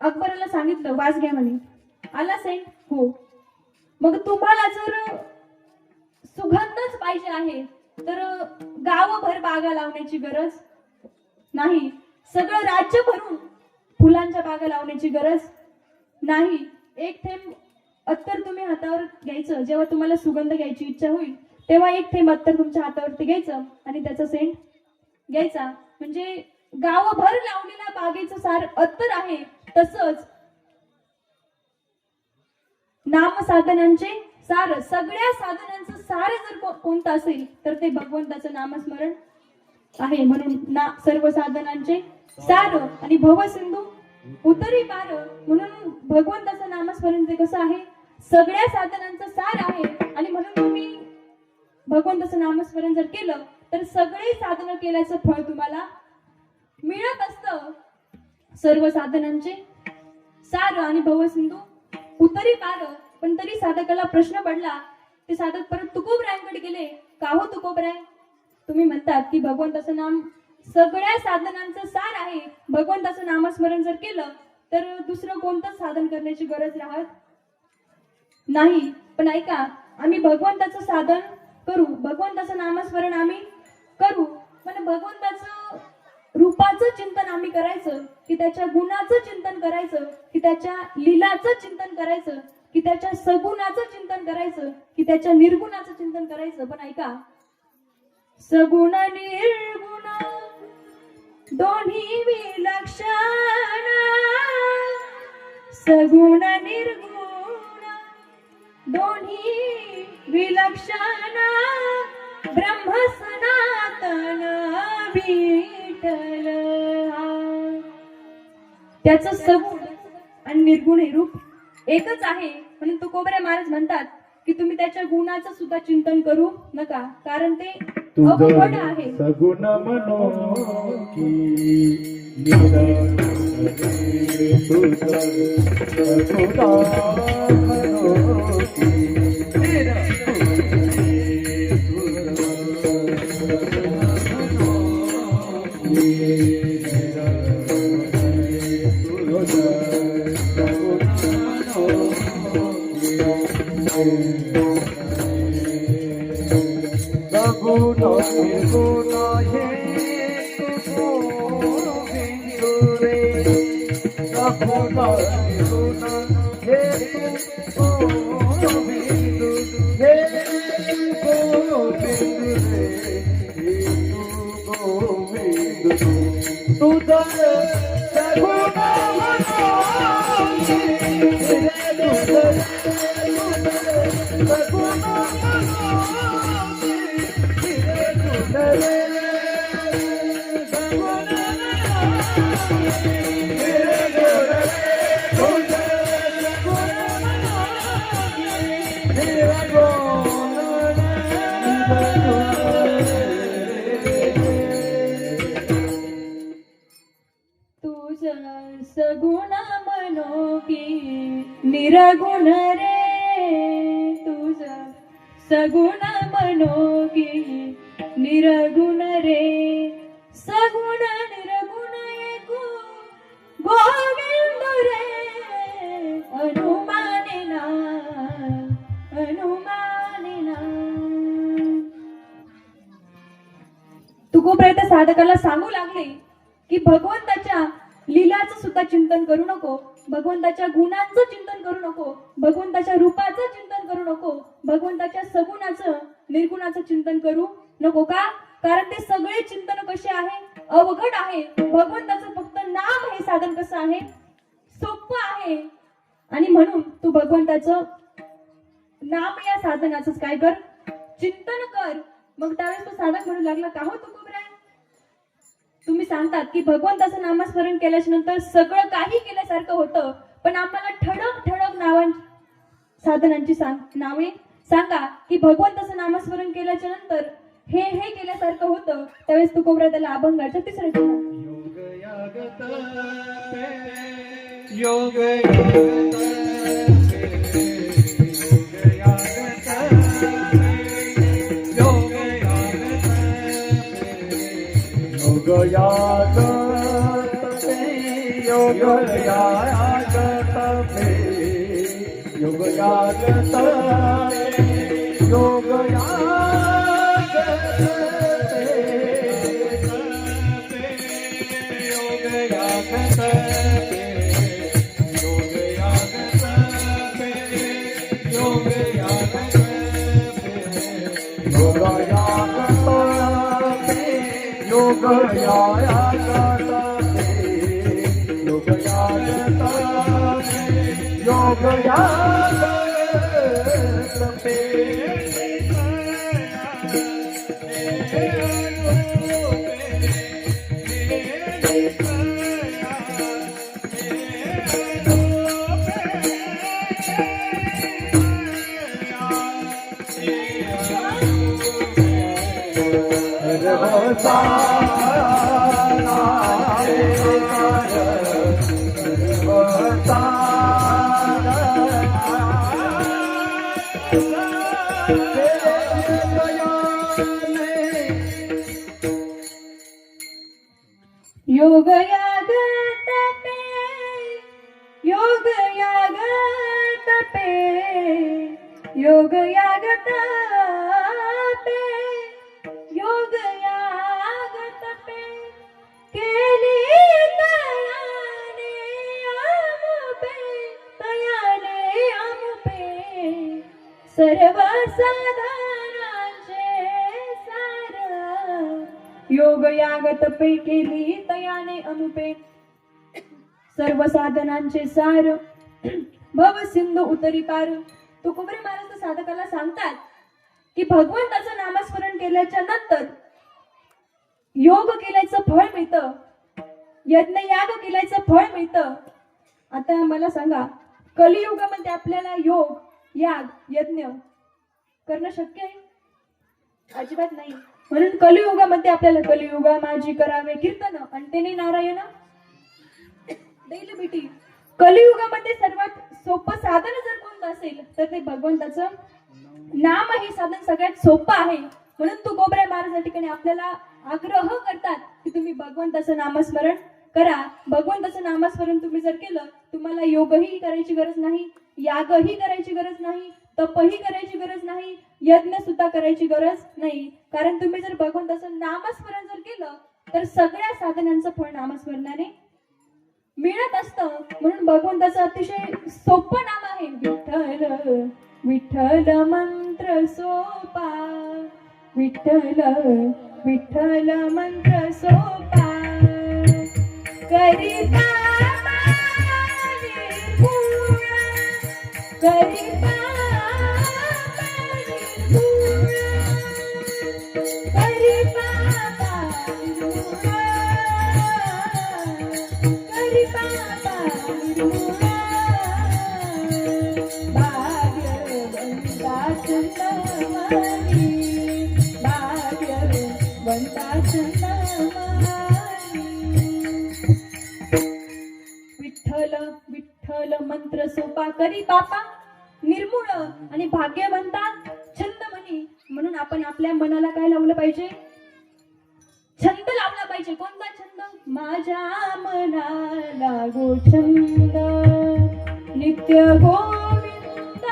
अकबराला सांगितलं वास घ्या म्हणे. आला सेंट? हो. मग तुम्हाला जर सुगंधच पाहिजे आहे तर गावभर बागा लावण्याची गरज नाही. सगळं राज्य भरून फुलांच्या बागा लावण्याची गरज नाही. एक थेंब अत्तर तुम्ही हातावर घ्यायचं. जेव्हा तुम्हाला सुगंध घ्यायची इच्छा होईल तेव्हा एक थेंब अत्तर तुमच्या हातावरती घ्यायचं आणि त्याचा सेंट घ्यायचा. म्हणजे गावभर लावलेल्या बागेचं सार अत्तर आहे. तसंच नाम साधनांचे सार, सगळ्या साधनांचं सार जर कोणतं असेल तर ते भगवंताचं नामस्मरण आहे. म्हणून सर्व साधनांचे सार आणि भवसिंधू उतरी पार. म्हणून भगवंताचं नामस्मरण ते कसं आहे, सगळ्या साधनांचं सार आहे. आणि म्हणून तुम्ही भगवंताचं नामस्मरण जर केलं तर सगळे साधनं केल्याचं फळ तुम्हाला मिळत असतं. सर्व साधनांचे सार आणि भवसिंधू उतरी पार. पण तरी साधकाला प्रश्न पडला. ते साधक परत तुकोबरायांकडे गेले. का हो तुकोबराय, तुम्ही म्हणतात की भगवंताचं नाम सगळ्या साधनांचं सार आहे. भगवंताचं नामस्मरण जर केलं तर दुसरं कोणतं साधन करण्याची गरज राहत नाही. पण ऐका, आम्ही भगवंताचं साधन करू, भगवंताचं नामस्मरण आम्ही करू. पण भगवंताचं रूपाचं चिंतन आम्ही करायचं, की त्याच्या गुणाचं चिंतन करायचं, की त्याच्या लीलाचं चिंतन करायचं, की त्याच्या सगुणाचं चिंतन करायचं, की त्याच्या निर्गुणाचं चिंतन करायचं. पण ऐका, सगुण निर्गुण दोन्ही विलक्षण, सगुण निर्गुण दोन्ही विलक्षण, ब्रह्म सनातन विठ्ठल. त्याचं सगुण आणि निर्गुण हे रूप एकच आहे. म्हणून तुकोबरा महाराज म्हणतात की तुम्ही त्याच्या गुणाचं सुद्धा चिंतन करू नका, कारण ते अवघड आहे. सगुण मनोकी सगुण निर्गुण हे सगुण निर्गुण हे तू गोविंद हे गोविंद रे हे तू गोविंद तुझ सगुण मनोगी रे तुझ सगुण मनोगी रे तुझ रे तुझ सगुण मनोगी निरगुण रे तुझ सगुण मनोगी निरगुण रे सगुण निरगुण एकू गोविंद रे अनुमानिना अनुमानिना तुकोपर्यंत साधकाला सांगू लागले की भगवंताच्या लीलाचं सुद्धा चिंतन करू नको, भगवंताच्या गुणांचं चिंतन करू नको, भगवंताच्या रूपाचं चिंतन करू नको, भगवंताच्या सगुणाचं निर्गुणाचं चिंतन करू नको. का? कारण ते सगळे चिंतन कसे आहे? अवघड आहे. भगवंताचं फक्त नाम हे साधन कसं आहे? सोपं आहे. आणि म्हणून तू भगवंताचं नाम या साधनाचंच काय कर? चिंतन कर. मग त्यावेळेस तो साधक म्हणू लागला, का हो तुकोबराय, तुम्ही सांगतात की भगवंताचं नामस्मरण केल्याच्या नंतर सगळं काही केल्यासारखं होतं, पण आम्हाला ठळक ठळक साधनांची नावे सांगा की भगवंताचं नामस्मरण केल्याच्या नंतर हे हे केल्यासारखं होतं. त्यावेळेस तुकोबराय त्याला अभंगाच्या तिसऱ्या योग याग तपे योग याग तपे योग याग तपे योग याग तपे केली तयाने अमुपे सर्व साधनांचे सार योग याग तपे केली तयाने अमुपे सर्व साधनांचे सार भव सिंधू उतरी पार. तुकोबरे महाराज साधकाला सांगतात की भगवंताचं नामस्मरण केल्याच्या नंतर योग केल्याचं फळ मिळतं, यज्ञ याग केल्याचं फळ मिळतं. आता मला सांगा, कलियुगामध्ये आपल्याला योग याग यज्ञ करणं शक्य आहे? अजिबात नाही. म्हणून कलियुगामध्ये आपल्याला कलियुगा माझी करावे कीर्तन अंतेने नारायण दैल बेटी. कलियुगामध्ये सर्वात सोपं साधन जर कोणतं असेल तर ते भगवंताचं नाम हे साधन सगळ्यात सोपं आहे. म्हणून तुकोबराय महाराज या ठिकाणी आपल्याला आग्रह करतात की तुम्ही भगवंताचं नामस्मरण करा. भगवंताचं नामस्मरण तुम्ही जर केलं, तुम्हाला योगही करायची गरज नाही, यागही करायची गरज नाही, तपही करायची गरज नाही, यज्ञ सुद्धा करायची गरज नाही. कारण तुम्ही जर भगवंताचं नामस्मरण जर केलं तर सगळ्या साधनांचं फळ नामस्मरणाने मिळत असतं. म्हणून भगवंताचं अतिशय सोपं नाम आहे विठ्ठल. विठ्ठल मंत्र सोपा, विठ्ठल विठ्ठल मंत्र सोपा. करी बाबा निर्गुण, करी बाबा निर्गुण, करी बाबा निर्गुण, करी बाबा निर्गुण. भाग्यवंताचं नामानी, भाग्यवंताचं नामानी. विठ्ठल विठ्ठल मंत्र सोपा, करी बापा निर्मूळ आणि भाग्यवंता छंद म्हणी. म्हणून आपण आपल्या मनाला काय लावलं पाहिजे? छंद लावला पाहिजे. कोणता छंद? माझ्या मनाला गो छंद नित्य गोविंद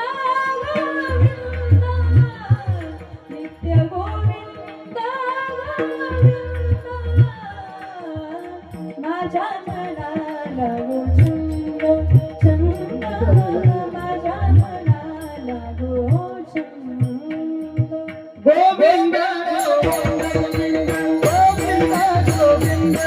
गोविंद, नित्य गोविंद गोविंद. माझ्या मनाला गो छंद छंद, माझ्या मनाला गो छंद. गोविंद गोविंद गोविंद गोविंद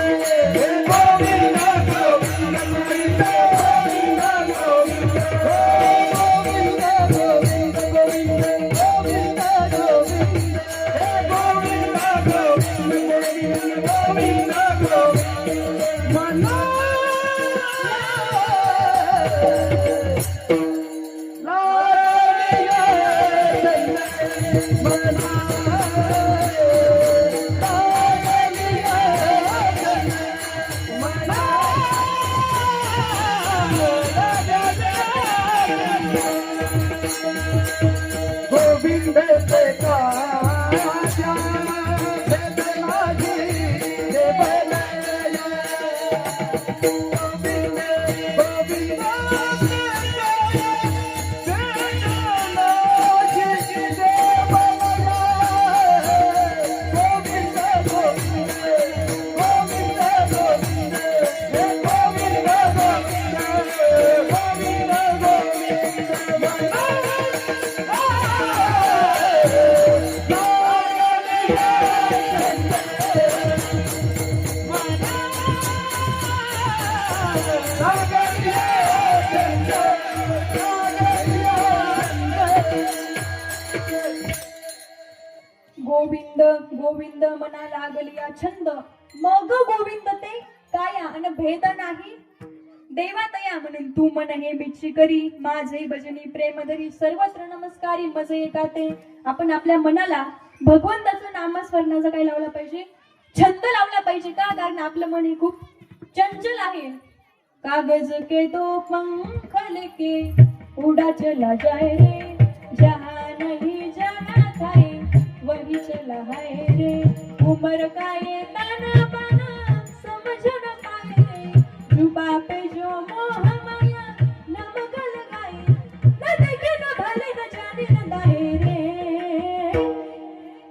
गोविंद से काजा माझी देवलया. गोविंद गोविंद माझी देवलया. गोविंद गोविंद गोविंद गोविंद गोविंद गोविंद गोविंद. गोविंद गोविंद मना लागलिया छंद, मग गोविंद ते काया अन भेद नाही देवातया. म्हणून तू मन हे बिच्छी करी, माझे भजनी प्रेम धरी. सर्वत्र नमस्कारी मजे एकाते. आपण आपल्या मनाला भगवंताचं नामस्मरणाचा काय लावला पाहिजे? छंद लावला पाहिजे. का? कारण आपलं मन हे खूप चंचल आहे. कागज के दो पंख लेके उड़ा चला जाए रे, जहाँ नहीं जाना था वही चला है रे. उम्र का ये ताना बाना समझ न पाए रे, जुबा पे जो मोह माया नमक लगाए, न देखे न भले न जाने न दाए रे.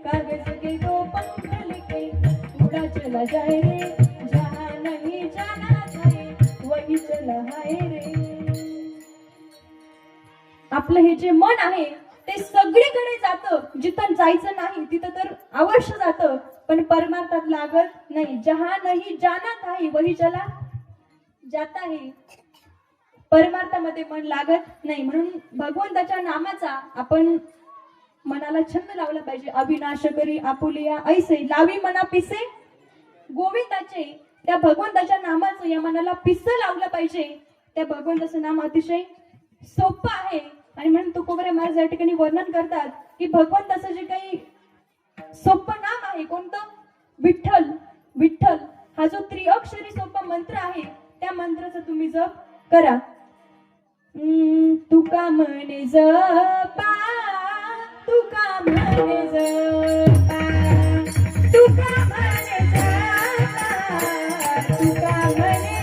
कागज के दो पंख लेके उड़ा चला जाए रे, जहाँ नहीं जाना था वही चला है रे. आपलं हे जे मन आहे ते सगळीकडे जातं. जिथं जायचं नाही तिथं तर अवश्य जातं, पण परमार्थात लागत नाही. जहाँ नहीं जाना था वही चला जाता है. परमार्थामध्ये मन लागत नाही. म्हणून भगवंताच्या नामाचा आपण मनाला छंद लावला पाहिजे. अविनाश करी आपुलिया ऐसे लावी मना पिसे. गोविंदाचे त्या भगवंताच्या नामाचं या मनाला पिसं लावलं पाहिजे. त्या भगवंताचं नाम अतिशय सोपं आहे. आणि म्हणून तुकोबरे महाराज या ठिकाणी वर्णन करतात की भगवंताचं जे काही सोपं नाम आहे कोणतं? विठ्ठल. विठ्ठल हा जो त्रिअक्षरी सोपा मंत्र आहे त्या मंत्राचा तुम्ही जप करा. तुका म्हणे जपा, तुका म्हणे जपा, तुका म्हणे जपा, तुका म्हणे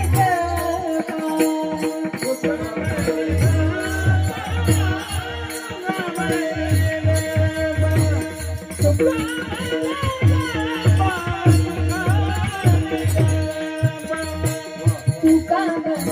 तुका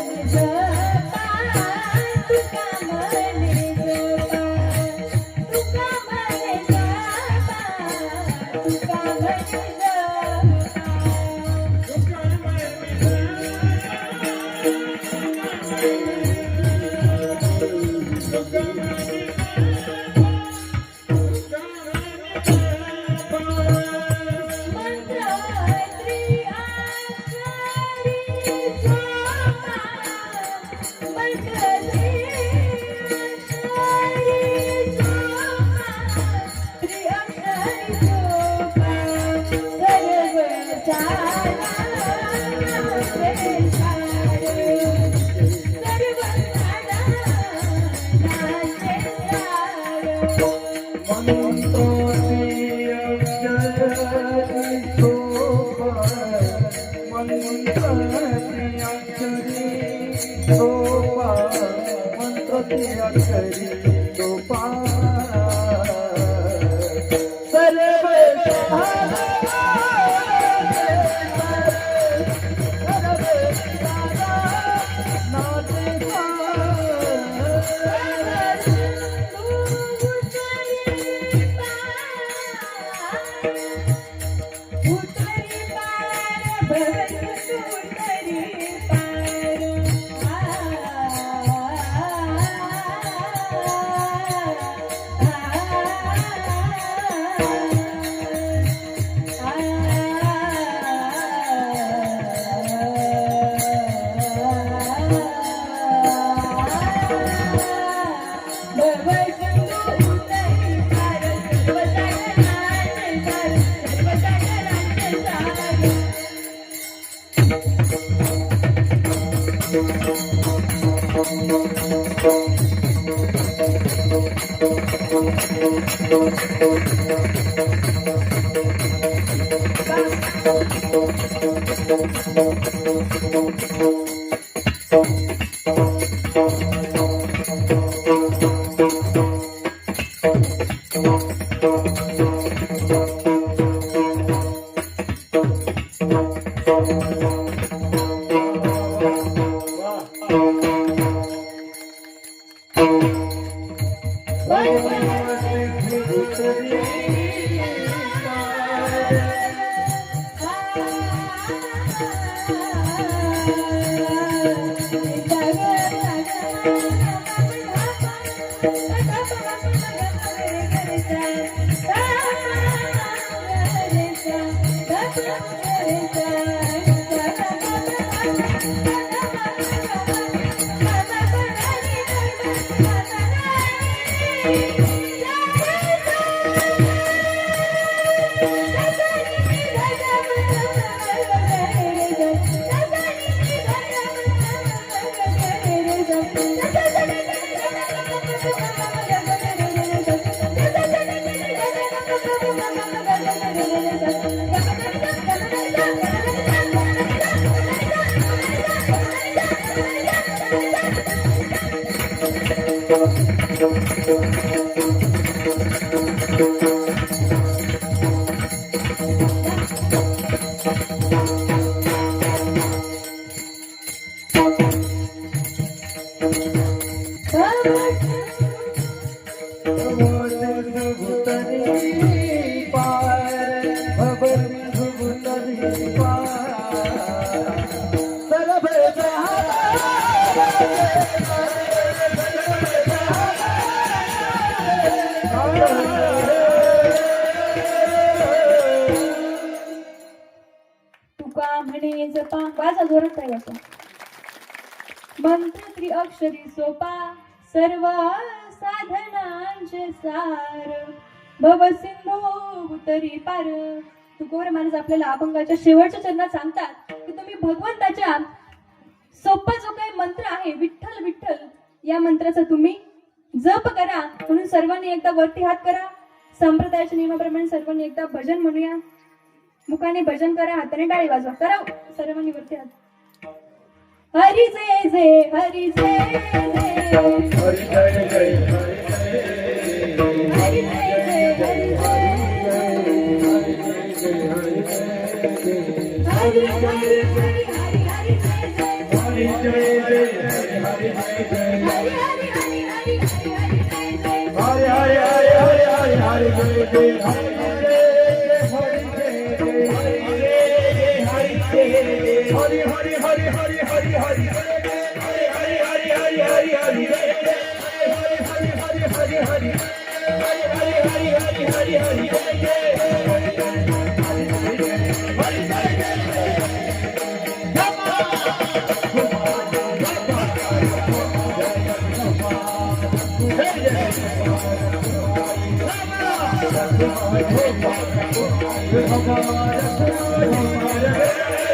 तुका म्हणे जपा वाजा जोरात आहे वाचा मंत्र त्रिअक्षरी सोपा सर्व साधनांचे सार भव सिंधू उतरी पार तुकोर महाराज आपल्याला अभंगाच्या शेवटच्या चरणात सांगतात की तुम्ही भगवंताच्या सोपा जो काही मंत्र आहे विठ्ठल विठ्ठल या मंत्राचा तुम्ही जप करा म्हणून सर्वांनी एकदा वरती हात करा संप्रदायाच्या नियमाप्रमाणे सर्वांनी एकदा भजन म्हणूया मुखाने भजन करा हाताने टाळी वाजवा करा सर्वांनी वरती हात हरी जय जय हरी जय जय हरी जय जय हरी जय जय हरी जय हरी हरी हरी हरी हरी जय जय हरी जय जय हरी जय जय हरी हरी हरी हरी हरी हरी जय जय हरी हरी हरी हरी हरी हरी जय जय हरी Hare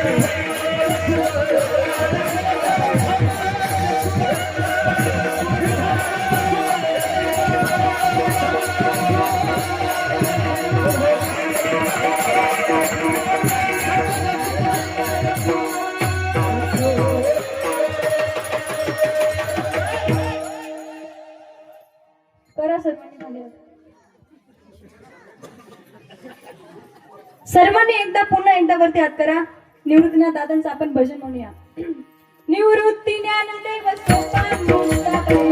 तळावरती हात करा. निवृत्तीनाथ दादांचं आपण भजन म्हणूया. निवृत्ती ज्ञानदेव सोपान मुक्ताबाई.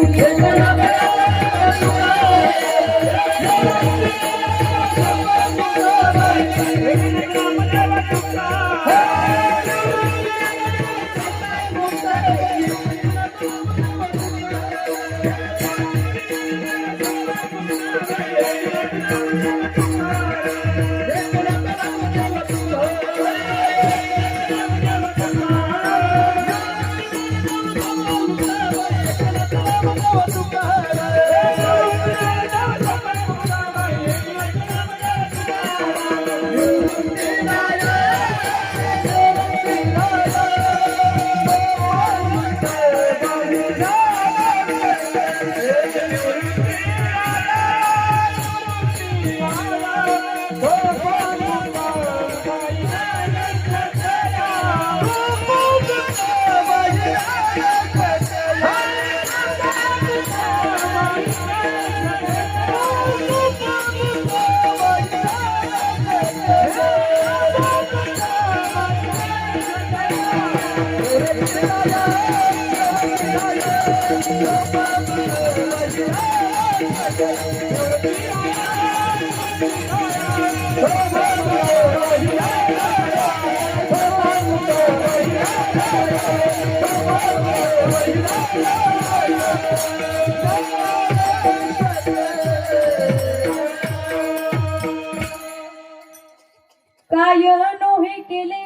काय नोहे केले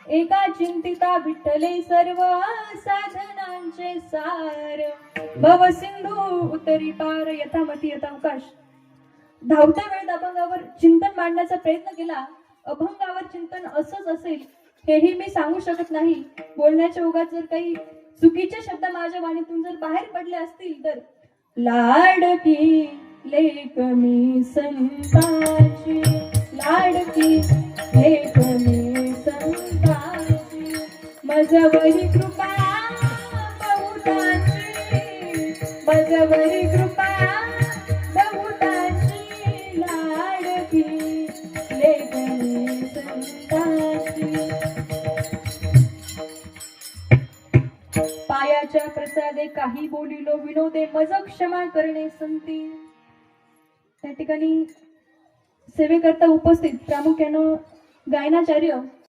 एका चिंतिता विठ्ठले सर्व साधनांचे सार. भव सिंधू उतरी पार यथामती यथावकाश. धावत्या वेळेत अभंगावर चिंतन मांडण्याचा प्रयत्न केला. अभंगावर चिंतन असंच असेल हेही मी सांगू शकत नाही. बोलण्याच्या ओघात जर काही चुकीचे शब्द माझ्या वाणीतून जर बाहेर पडले असतील तर लाडकी लेक मी संताची, लाडकी लेक मी संताची, मजवरी कृपा बहुताची, मजवरी कृपा बहुताची, लाडकी लेक मी संताची. पायाच्या प्रसादे काही बोलिलो विनोदे मज क्षमा करणे संती. त्या ठिकाणी सेवेकरता उपस्थित प्रामुख्यानं गायनाचार्य